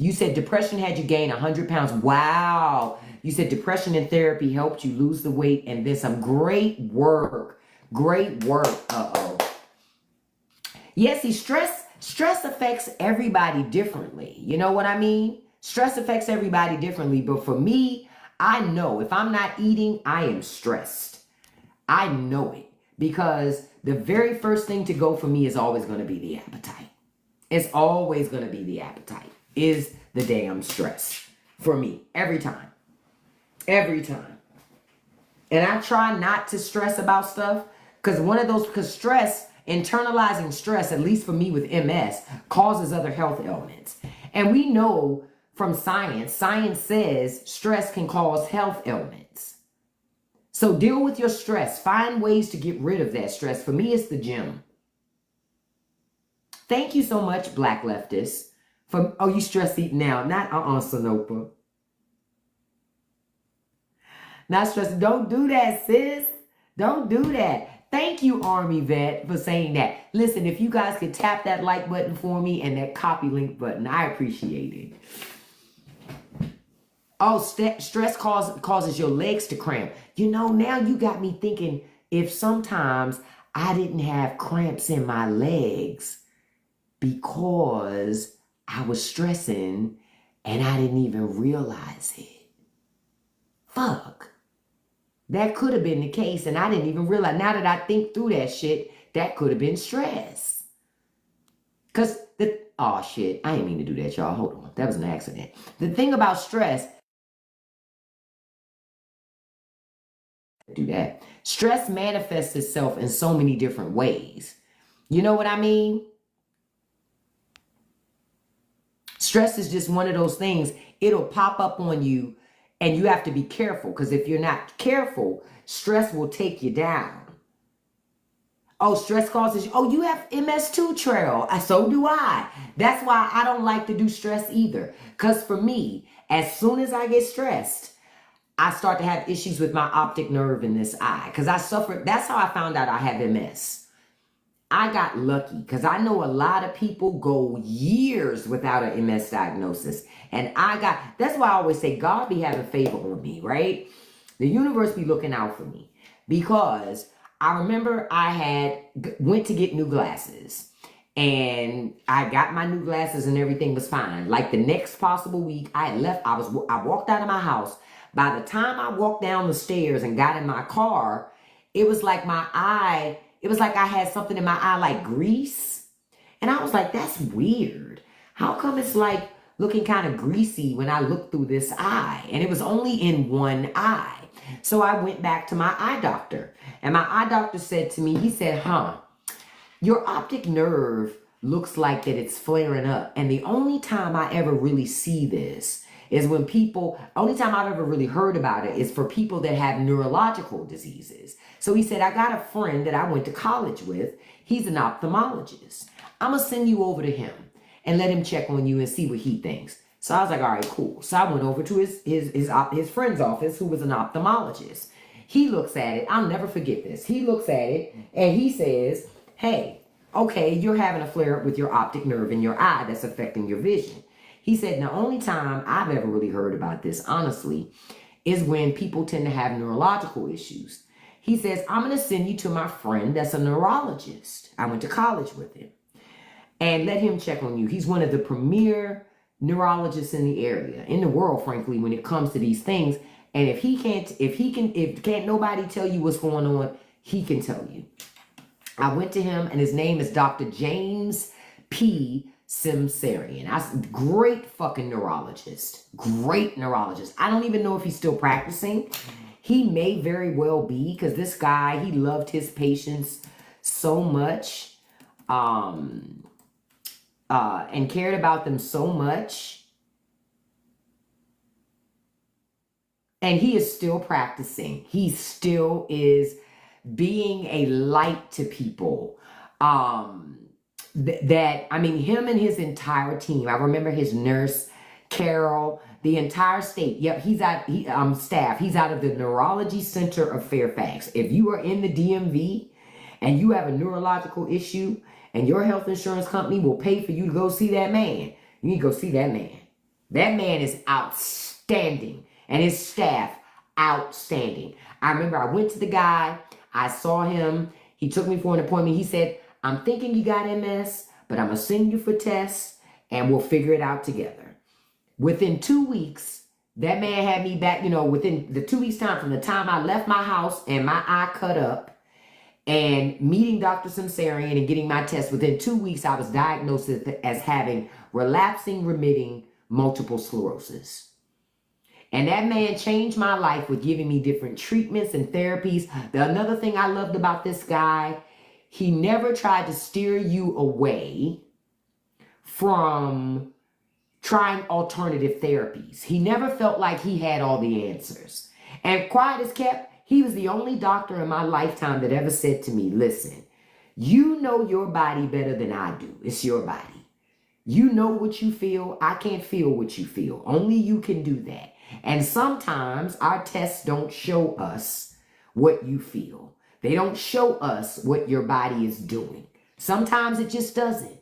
You said depression had you gain 100 pounds. Wow. You said depression and therapy helped you lose the weight and then some. Great work. Great work. Uh-oh. Yes, see, stress affects everybody differently. You know what I mean? Stress affects everybody differently. But for me, I know if I'm not eating, I am stressed. I know it. Because the very first thing to go for me is always going to be the appetite. It's always going to be the appetite. Is the damn stress. For me. Every time. Every time. And I try not to stress about stuff. Because stress, internalizing stress, at least for me with MS, causes other health ailments. And we know from science says stress can cause health ailments. So deal with your stress. Find ways to get rid of that stress. For me, it's the gym. Thank you so much, Black Leftists. You stress eat now. Not Sonopa. Not stress. Don't do that, sis. Don't do that. Thank you, Army Vet, for saying that. Listen, if you guys could tap that like button for me and that copy link button, I appreciate it. Oh, stress causes your legs to cramp. You know, now you got me thinking, if sometimes I didn't have cramps in my legs because I was stressing and I didn't even realize it. Fuck. That could have been the case and I didn't even realize. Now that I think through that shit, that could have been stress. Oh shit, I didn't mean to do that, y'all. Hold on. That was an accident. The thing about stress, do that. Stress manifests itself in so many different ways. You know what I mean? Stress is just one of those things. It'll pop up on you and you have to be careful because if you're not careful, stress will take you down. Oh, stress causes you. Oh, you have MS too, Trail. So do I. That's why I don't like to do stress either. Because for me, as soon as I get stressed, I start to have issues with my optic nerve in this eye. Because I suffered. That's how I found out I have MS. I got lucky because I know a lot of people go years without an MS diagnosis. And that's why I always say God be having favor on me, right? The universe be looking out for me. Because I remember I went to get new glasses. And I got my new glasses and everything was fine. Like the next possible week I walked out of my house. By the time I walked down the stairs and got in my car, it was like I had something in my eye like grease. And I was like, that's weird. How come it's like looking kind of greasy when I look through this eye? And it was only in one eye. So I went back to my eye doctor. And my eye doctor said to me, he said, your optic nerve looks like that it's flaring up. And the only time I ever really see this is when only time I've ever really heard about it is for people that have neurological diseases. So he said, I got a friend that I went to college with. He's an ophthalmologist. I'm going to send you over to him and let him check on you and see what he thinks. So I was like, all right, cool. So I went over to his friend's office who was an ophthalmologist. He looks at it. I'll never forget this. He looks at it and he says, hey, okay, you're having a flare up with your optic nerve in your eye that's affecting your vision. He said, the only time I've ever really heard about this, honestly, is when people tend to have neurological issues. He says, I'm going to send you to my friend that's a neurologist. I went to college with him. And let him check on you. He's one of the premier neurologists in the area, in the world, frankly, when it comes to these things. And if can't nobody tell you what's going on, he can tell you. I went to him, and his name is Dr. James P. Simsarian. Great fucking neurologist. Great neurologist. I don't even know if he's still practicing. He may very well be, because this guy, he loved his patients so much, and cared about them so much. And he is still practicing. He still is being a light to people. Him and his entire team. I remember his nurse, Carol, the entire state. Yep, staff. He's out of the Neurology Center of Fairfax. If you are in the DMV and you have a neurological issue and your health insurance company will pay for you to go see that man, you need to go see that man. That man is outstanding. And his staff, outstanding. I remember I went to the guy. I saw him. He took me for an appointment. He said, I'm thinking you got MS, but I'm going to send you for tests, and we'll figure it out together. Within 2 weeks, that man had me back, within the 2 weeks' time, from the time I left my house and my eye cut up and meeting Dr. Simsarian and getting my test, within 2 weeks, I was diagnosed as having relapsing, remitting multiple sclerosis. And that man changed my life with giving me different treatments and therapies. Another thing I loved about this guy, he never tried to steer you away from trying alternative therapies. He never felt like he had all the answers. And quiet as kept, he was the only doctor in my lifetime that ever said to me, listen, you know your body better than I do. It's your body. You know what you feel. I can't feel what you feel. Only you can do that. And sometimes our tests don't show us what you feel. They don't show us what your body is doing. Sometimes it just doesn't.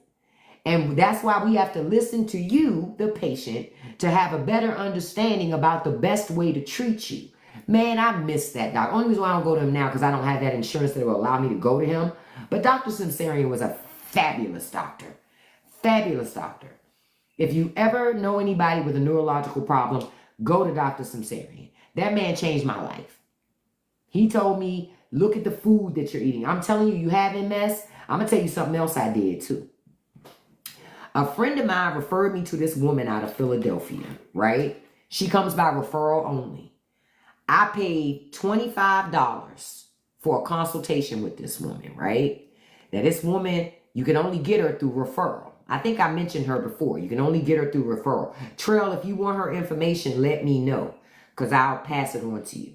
And that's why we have to listen to you, the patient, to have a better understanding about the best way to treat you. Man, I miss that doc. Only reason why I don't go to him now because I don't have that insurance that will allow me to go to him. But Dr. Simsarian was a fabulous doctor. Fabulous doctor. If you ever know anybody with a neurological problem, go to Dr. Simsarian. That man changed my life. He told me, look at the food that you're eating. I'm telling you, you have MS. I'm going to tell you something else I did too. A friend of mine referred me to this woman out of Philadelphia, right? She comes by referral only. I paid $25 for a consultation with this woman, right? Now this woman, you can only get her through referral. I think I mentioned her before. You can only get her through referral. Trail, if you want her information, let me know, because I'll pass it on to you.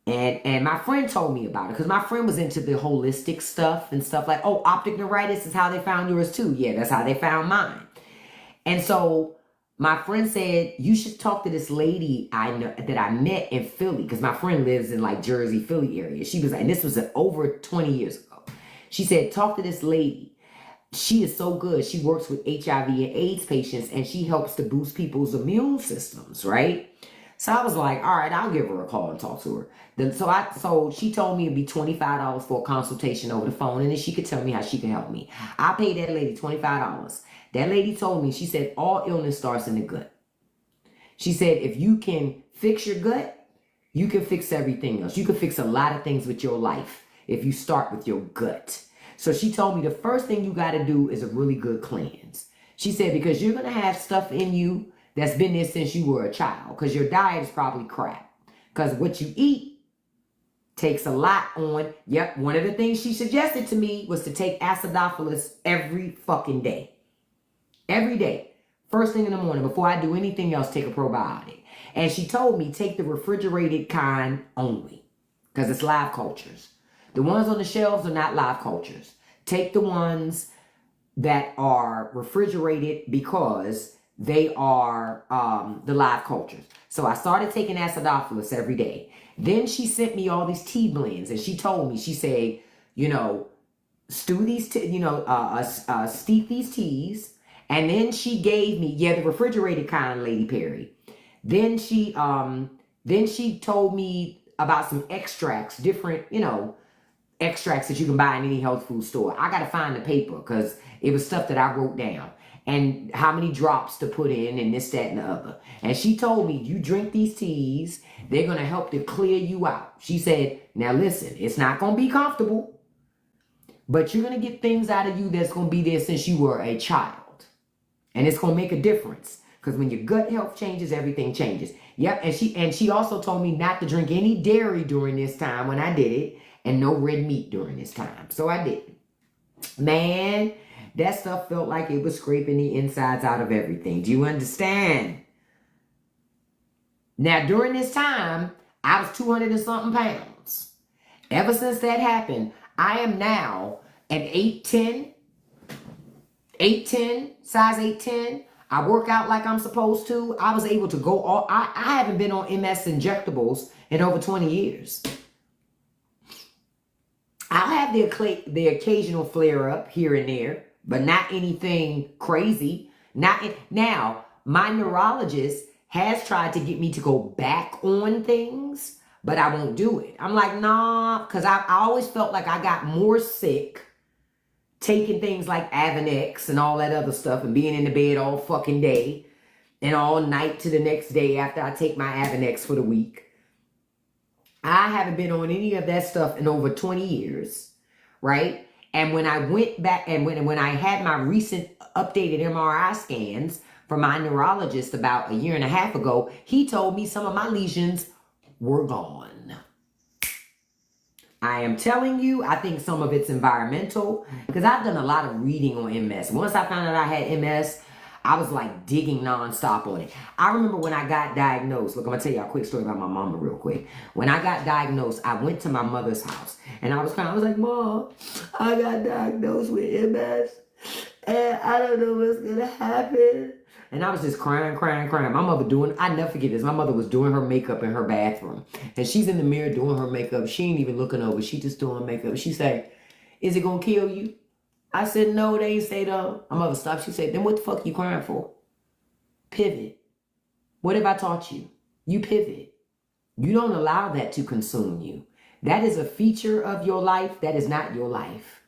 And my friend told me about it, because my friend was into the holistic stuff and stuff like, oh, optic neuritis is how they found yours too. Yeah, that's how they found mine. And so my friend said, you should talk to this lady I know that I met in Philly, because my friend lives in like Jersey, Philly area. She was, and this was over 20 years ago. She said, talk to this lady. She is so good. She works with HIV and AIDS patients, and she helps to boost people's immune systems, right? So I was like, all right, I'll give her a call and talk to her. So she told me it'd be $25 for a consultation over the phone, and then she could tell me how she can help me. I paid that lady $25. That lady told me, she said, all illness starts in the gut. She said, if you can fix your gut, you can fix everything else. You can fix a lot of things with your life if you start with your gut. So she told me the first thing you got to do is a really good cleanse. She said, because you're going to have stuff in you that's been there since you were a child, because your diet is probably crap. Because what you eat takes a lot on. Yep, one of the things she suggested to me was to take acidophilus every fucking day. Every day. First thing in the morning, before I do anything else, take a probiotic. And she told me take the refrigerated kind only, because it's live cultures. The ones on the shelves are not live cultures. Take the ones that are refrigerated, because they are the live cultures. So I started taking acidophilus every day. Then she sent me all these tea blends, and she told me, she said, stew these, steep these teas. And then she gave me, the refrigerated kind, Lady Perry. Then she told me about some extracts, different, extracts that you can buy in any health food store. I got to find the paper, because it was stuff that I wrote down. and how many drops to put in and this, that, and the other. And she told me, you drink these teas, they're going to help to clear you out. She said, now listen, it's not going to be comfortable, but you're going to get things out of you that's going to be there since you were a child. And it's going to make a difference. Because when your gut health changes, everything changes. Yep, and she also told me not to drink any dairy during this time when I did it, and no red meat during this time. So I did. Man, that stuff felt like it was scraping the insides out of everything. Do you understand? Now, during this time, I was 200 and something pounds. Ever since that happened, I am now an 8'10", size 8'10". I work out like I'm supposed to. I was able to go all, I haven't been on MS injectables in over 20 years. I'll have the occasional flare up here and there, but not anything crazy. Now, my neurologist has tried to get me to go back on things, but I won't do it. I'm like, nah, because I always felt like I got more sick taking things like Avonex and all that other stuff and being in the bed all fucking day and all night to the next day after I take my Avonex for the week. I haven't been on any of that stuff in over 20 years, right? And when I went back and when I had my recent updated MRI scans from my neurologist about a year and a half ago, he told me some of my lesions were gone. I am telling you, I think some of it's environmental because I've done a lot of reading on MS. Once I found out I had MS, I was like digging nonstop on it. I remember when I got diagnosed. Look, I'm going to tell you a quick story about my mama real quick. When I got diagnosed, I went to my mother's house and I was crying. I was like, Mom, I got diagnosed with MS and I don't know what's going to happen. And I was just crying. My mother I never forget this. My mother was doing her makeup in her bathroom. And she's in the mirror doing her makeup. She ain't even looking over. She just doing makeup. She said, is it going to kill you? I said, no, they ain't say though. My mother stopped. She said, then what the fuck you crying for? Pivot. What have I taught you? You pivot. You don't allow that to consume you. That is a feature of your life. That is not your life.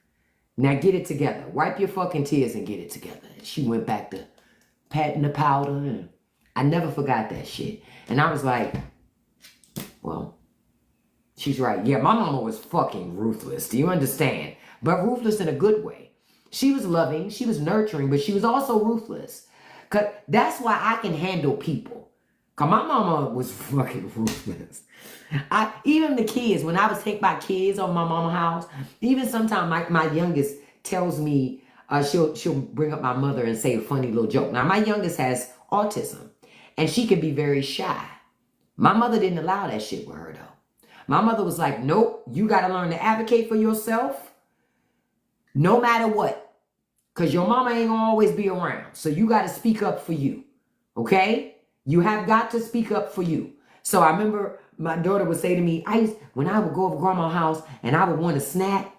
Now get it together. Wipe your fucking tears and get it together. She went back to patting the powder. And I never forgot that shit. And I was like, well, she's right. Yeah, my mama was fucking ruthless. Do you understand? But ruthless in a good way. She was loving, she was nurturing, but she was also ruthless. Cause that's why I can handle people. Cause my mama was fucking ruthless. Even the kids, when I was take my kids on my mama's house, even sometimes my youngest tells me, she'll bring up my mother and say a funny little joke. Now my youngest has autism and she can be very shy. My mother didn't allow that shit with her though. My mother was like, nope, you got to learn to advocate for yourself no matter what. Because your mama ain't gonna always be around. So you got to speak up for you. Okay? You have got to speak up for you. So I remember my daughter would say to me, when I would go over to grandma's house and I would want a snack,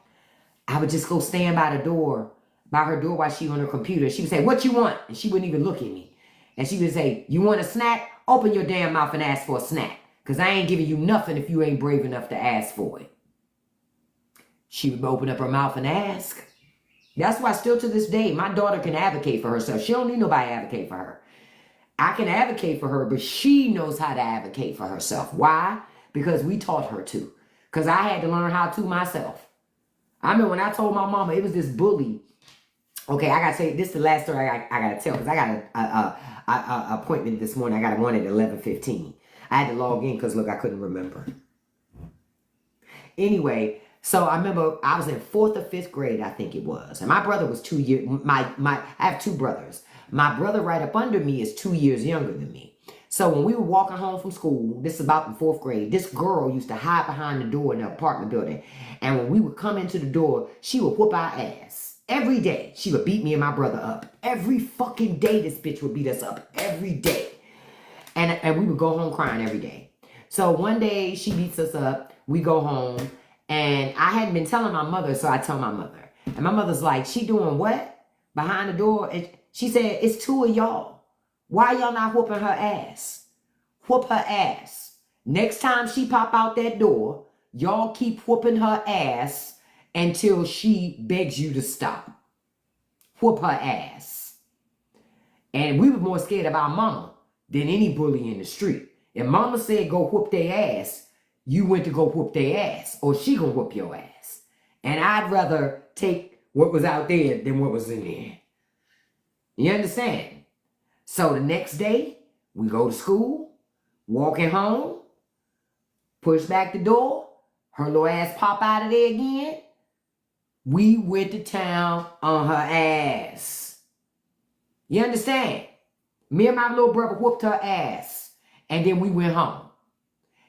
I would just go stand by her door while she on her computer. She would say, what you want? And she wouldn't even look at me. And she would say, you want a snack? Open your damn mouth and ask for a snack. Because I ain't giving you nothing if you ain't brave enough to ask for it. She would open up her mouth and ask. That's why still to this day, my daughter can advocate for herself. She don't need nobody to advocate for her. I can advocate for her, but she knows how to advocate for herself. Why? Because we taught her to. Because I had to learn how to myself. I remember when I told my mama, it was this bully. Okay, I got to say, this is the last story I got to tell. Because I got an appointment this morning. I got one at 11:15. I had to log in because, look, I couldn't remember. Anyway, so I remember I was in 4th or 5th grade, I think it was. And my brother was 2 years, I have 2 brothers. My brother right up under me is 2 years younger than me. So when we were walking home from school, this is about in 4th grade, this girl used to hide behind the door in the apartment building. And when we would come into the door, she would whoop our ass. Every day, she would beat me and my brother up. Every fucking day, this bitch would beat us up. Every day. And we would go home crying every day. So one day, she beats us up. We go home. And I hadn't been telling my mother, so I tell my mother. And my mother's like, she doing what? Behind the door? And she said, it's 2 of y'all. Why y'all not whooping her ass? Whoop her ass. Next time she pop out that door, y'all keep whooping her ass until she begs you to stop. Whoop her ass. And we were more scared of our mama than any bully in the street. If mama said go whoop their ass, you went to go whoop their ass, or she gonna whoop your ass. And I'd rather take what was out there than what was in there. You understand? So the next day, we go to school, walking home, push back the door, her little ass pop out of there again. We went to town on her ass. You understand? Me and my little brother whooped her ass. And then we went home.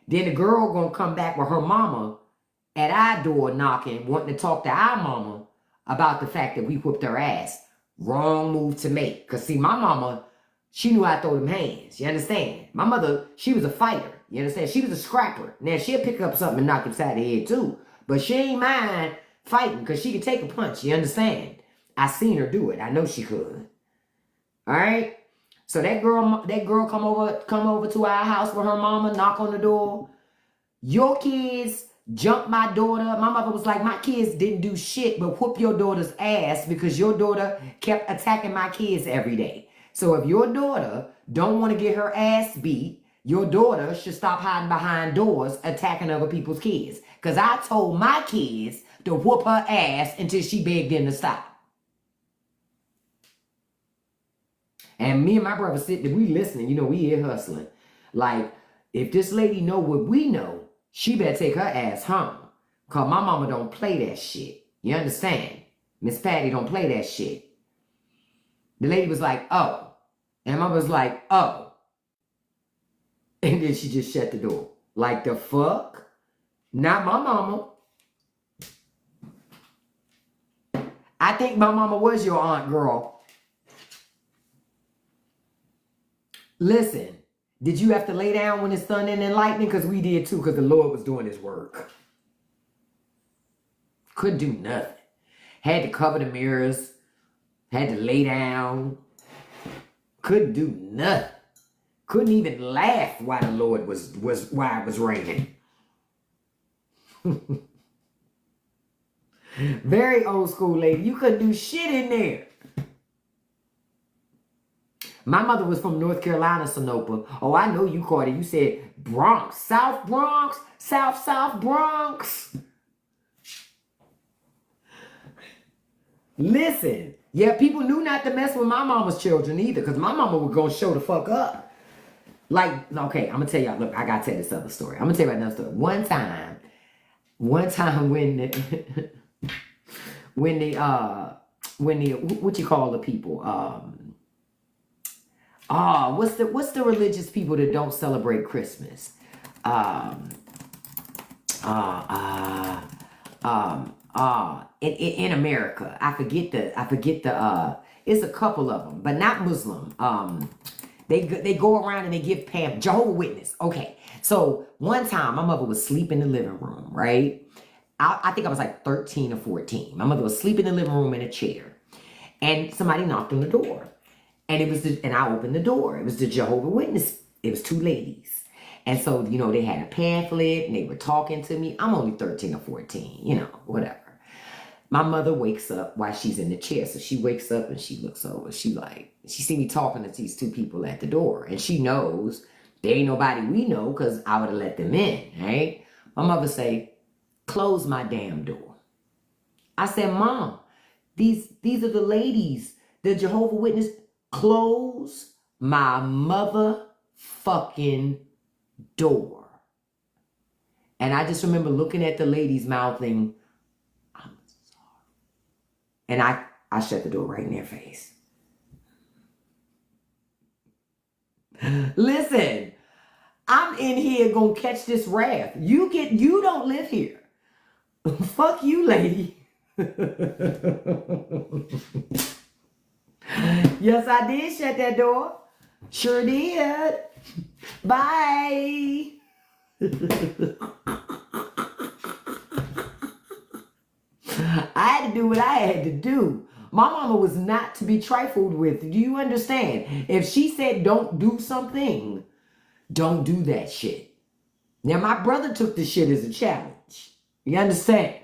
Then the girl gonna come back with her mama at our door knocking, wanting to talk to our mama about the fact that we whooped her ass. Wrong move to make. Because see, my mama, she knew how to throw them hands. You understand? My mother, she was a fighter. You understand? She was a scrapper. Now, she'll pick up something and knock you upside the head too. But she ain't mind fighting because she could take a punch. You understand? I seen her do it. I know she could. All right? So that girl come over to our house with her mama, knock on the door. Your kids jumped my daughter. My mother was like, my kids didn't do shit but whoop your daughter's ass because your daughter kept attacking my kids every day. So if your daughter don't want to get her ass beat, your daughter should stop hiding behind doors attacking other people's kids. Because I told my kids to whoop her ass until she begged them to stop. And me and my brother sitting, we listening, you know, we here hustling. Like, if this lady know what we know, she better take her ass home. Because my mama don't play that shit. You understand? Miss Patty don't play that shit. The lady was like, oh. And mama was like, oh. And then she just shut the door. Like, the fuck? Not my mama. I think my mama was your aunt, girl. Listen, did you have to lay down when it's thundering and lightning? Because we did too, because the Lord was doing his work. Couldn't do nothing. Had to cover the mirrors. Had to lay down. Couldn't do nothing. Couldn't even laugh while the Lord while it was raining. Very old school lady. You couldn't do shit in there. My mother was from North Carolina, Sonopa. Oh, I know you caught it. You said Bronx. South Bronx. South Bronx. Listen. Yeah, people knew not to mess with my mama's children either. Because my mama was going to show the fuck up. Like, okay, I'm going to tell y'all. Look, I got to tell this other story. I'm going to tell you another story. One time when what you call the people? What's the religious people that don't celebrate Christmas? In America, I forget the it's a couple of them, but not Muslim. They go around and they give Jehovah Witness. Okay, so one time my mother was asleep in the living room, right? I think I was like 13 or 14. My mother was sleeping in the living room in a chair, and somebody knocked on the door. And and I opened the door. It was the Jehovah Witness. It was two ladies. And so, you know, they had a pamphlet and they were talking to me. I'm only 13 or 14, you know, whatever. My mother wakes up while she's in the chair. So she wakes up and she looks over. She see me talking to these two people at the door. And she knows there ain't nobody we know because I would have let them in, right? My mother say, close my damn door. I said, Mom, these are the ladies, the Jehovah Witness. Close my motherfucking door. And I just remember looking at the lady's mouthing, I'm sorry. And I shut the door right in their face. Listen, I'm in here gonna catch this wrath. You don't live here. Fuck you, lady. Yes, I did shut that door. Sure did. Bye. I had to do what I had to do. My mama was not to be trifled with. Do you understand? If she said don't do something, don't do that shit. Now, my brother took the shit as a challenge. You understand?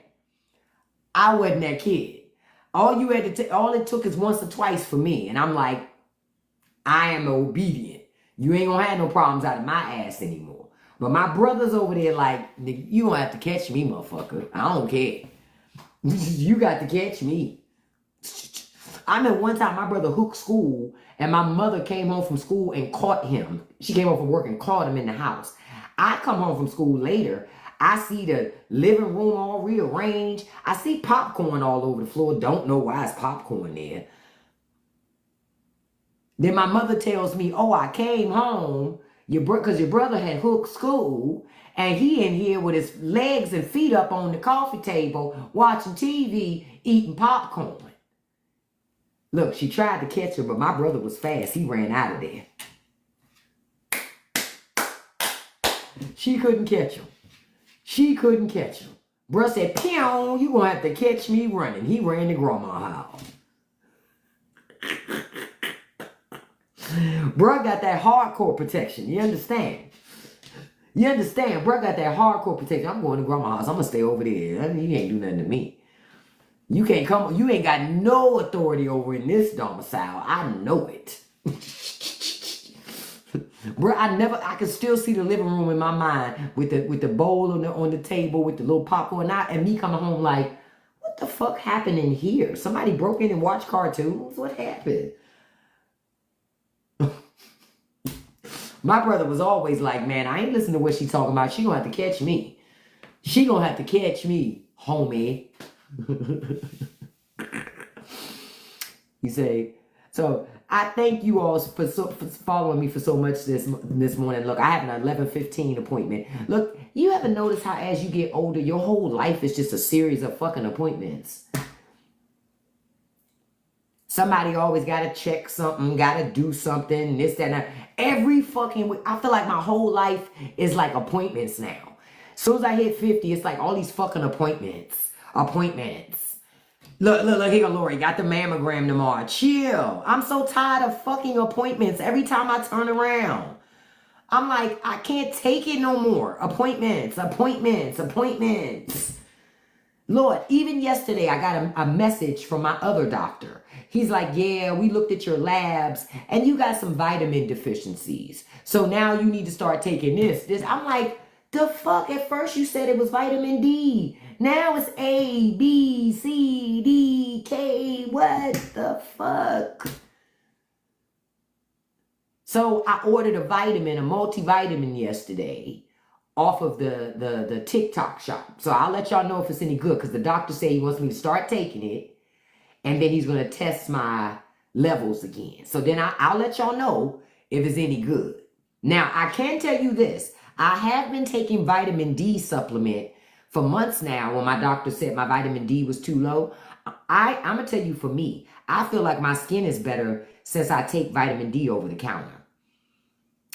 I wasn't that kid. All it took is once or twice for me. And I'm like, I am obedient. You ain't gonna have no problems out of my ass anymore. But my brother's over there like, nigga, you don't have to catch me, motherfucker. I don't care. You got to catch me. I remember one time my brother hooked school and my mother came home from school and caught him. She came home from work and caught him in the house. I come home from school later. I see the living room all rearranged. I see popcorn all over the floor. Don't know why it's popcorn there. Then my mother tells me, oh, I came home because your brother had hooked school and he in here with his legs and feet up on the coffee table watching TV, eating popcorn. Look, she tried to catch her, but my brother was fast. He ran out of there. She couldn't catch him. She couldn't catch him. Bruh said, pew, you gonna have to catch me running. He ran to grandma's house. Bruh got that hardcore protection. You understand? You understand? Bruh got that hardcore protection. I'm going to grandma's house. I'm gonna stay over there. I mean, you ain't do nothing to me. You can't come. You ain't got no authority over in this domicile. I know it. Bro, I can still see the living room in my mind with the bowl on the table with the little popcorn and me coming home like, what the fuck happened in here? Somebody broke in and watched cartoons? What happened? My brother was always like, man, I ain't listening to what she talking about. She gonna have to catch me. She gonna have to catch me, homie. You say, so I thank you all for following me for so much this morning. Look, I have an 11:15 appointment. Look, you ever notice how as you get older, your whole life is just a series of fucking appointments? Somebody always got to check something, got to do something, this, that, and that. Every fucking week, I feel like my whole life is like appointments now. As soon as I hit 50, it's like all these fucking appointments. Look, here, Lori, got the mammogram tomorrow. Chill. I'm so tired of fucking appointments every time I turn around. I'm like, I can't take it no more. Appointments. Lord, even yesterday, I got a message from my other doctor. He's like, yeah, we looked at your labs and you got some vitamin deficiencies. So now you need to start taking this. I'm like, the fuck? At first you said it was vitamin D. Now it's A, B, C, D, K. What the fuck? So I ordered a multivitamin yesterday off of the TikTok shop. So I'll let y'all know if it's any good because the doctor said he wants me to start taking it and then he's going to test my levels again. So then I'll let y'all know if it's any good. Now, I can tell you this. I have been taking vitamin D supplement for months now when my doctor said my vitamin D was too low. I'm going to tell you, for me, I feel like my skin is better since I take vitamin D over the counter.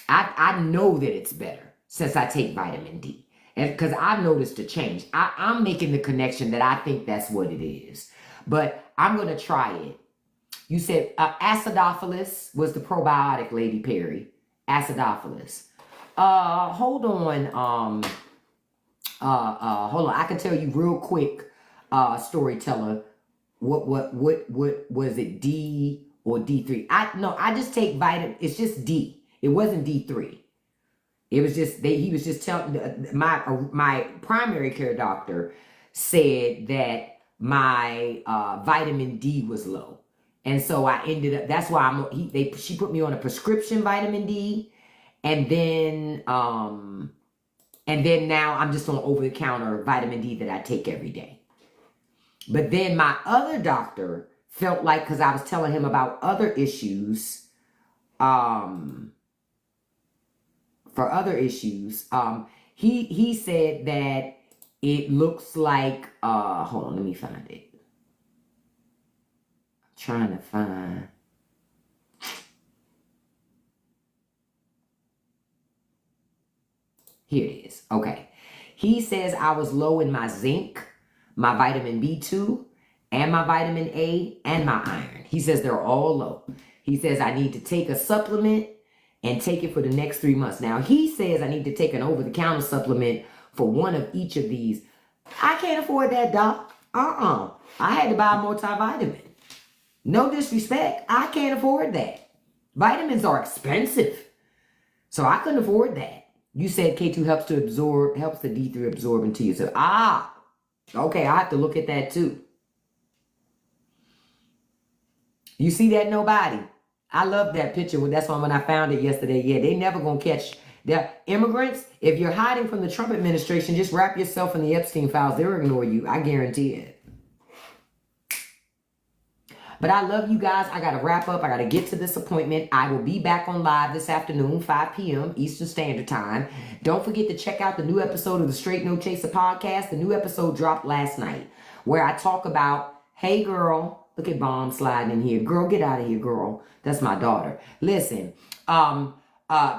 I know that it's better since I take vitamin D. And because I've noticed a change. I'm making the connection that I think that's what it is. But I'm going to try it. You said acidophilus was the probiotic, Lady Perry. Acidophilus. Hold on. Hold on. I can tell you real quick, storyteller. What was it? D or D3? I just take vitamin. It's just D. It wasn't D3. It was just he was just telling my primary care doctor said that my vitamin D was low, and so I ended up. That's why she put me on a prescription vitamin D, and then now I'm just on over the counter vitamin D that I take every day. But then my other doctor felt like, because I was telling him about other issues, he said that it looks like, hold on, let me find it. I'm trying to find. Here it is. Okay. He says I was low in my zinc, my vitamin B2, and my vitamin A, and my iron. He says they're all low. He says I need to take a supplement and take it for the next 3 months. Now, he says I need to take an over-the-counter supplement for one of each of these. I can't afford that, doc. I had to buy a multivitamin. No disrespect. I can't afford that. Vitamins are expensive. So I couldn't afford that. You said K2 helps the D3 absorb into you. So, okay, I have to look at that too. You see that, nobody? I love that picture. That's why when I found it yesterday, yeah, they never gonna catch the immigrants. If you're hiding from the Trump administration, just wrap yourself in the Epstein files. They'll ignore you. I guarantee it. But I love you guys. I got to wrap up. I got to get to this appointment. I will be back on live this afternoon, 5 p.m. Eastern Standard Time. Don't forget to check out the new episode of the Straight No Chaser podcast. The new episode dropped last night where I talk about, hey, girl, look at Bomb sliding in here. Girl, get out of here, girl. That's my daughter. Listen,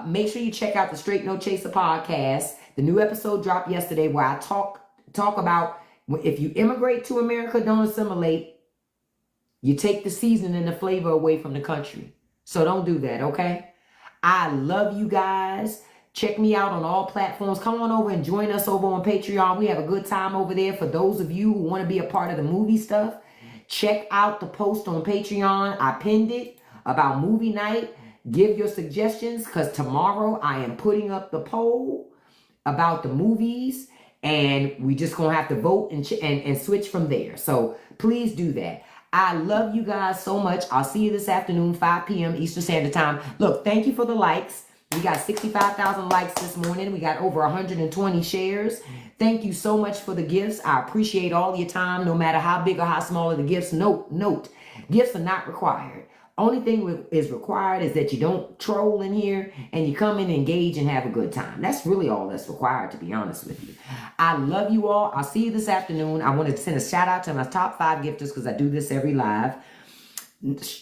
make sure you check out the Straight No Chaser podcast. The new episode dropped yesterday where I talk about if you immigrate to America, don't assimilate. You take the season and the flavor away from the country. So don't do that, okay? I love you guys. Check me out on all platforms. Come on over and join us over on Patreon. We have a good time over there. For those of you who want to be a part of the movie stuff, check out the post on Patreon. I pinned it about movie night. Give your suggestions because tomorrow I am putting up the poll about the movies. And we just going to have to vote and switch from there. So please do that. I love you guys so much. I'll see you this afternoon, 5 p.m. Eastern Standard Time. Look, thank you for the likes. We got 65,000 likes this morning. We got over 120 shares. Thank you so much for the gifts. I appreciate all your time, no matter how big or how small are the gifts. Note, gifts are not required. Only thing is required is that you don't troll in here and you come and engage and have a good time. That's really all that's required, to be honest with you. I love you all. I'll see you this afternoon. I want to send a shout out to my top 5 gifters because I do this every live.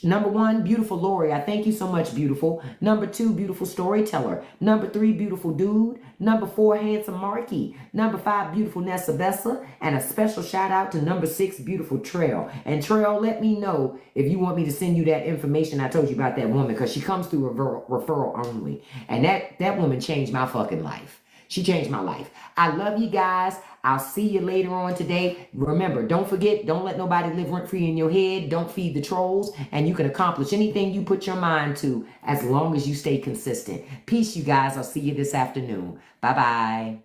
Number 1, beautiful Lori. I thank you so much, beautiful. Number 2, beautiful storyteller. Number 3, beautiful dude. Number 4, handsome Marky. Number 5, beautiful Nessa Bessa. And a special shout out to number 6, beautiful Trail. And Trail, let me know if you want me to send you that information I told you about that woman because she comes through referral only. And that woman changed my fucking life. She changed my life. I love you guys. I'll see you later on today. Remember, don't forget, don't let nobody live rent-free in your head. Don't feed the trolls. And you can accomplish anything you put your mind to as long as you stay consistent. Peace, you guys. I'll see you this afternoon. Bye-bye.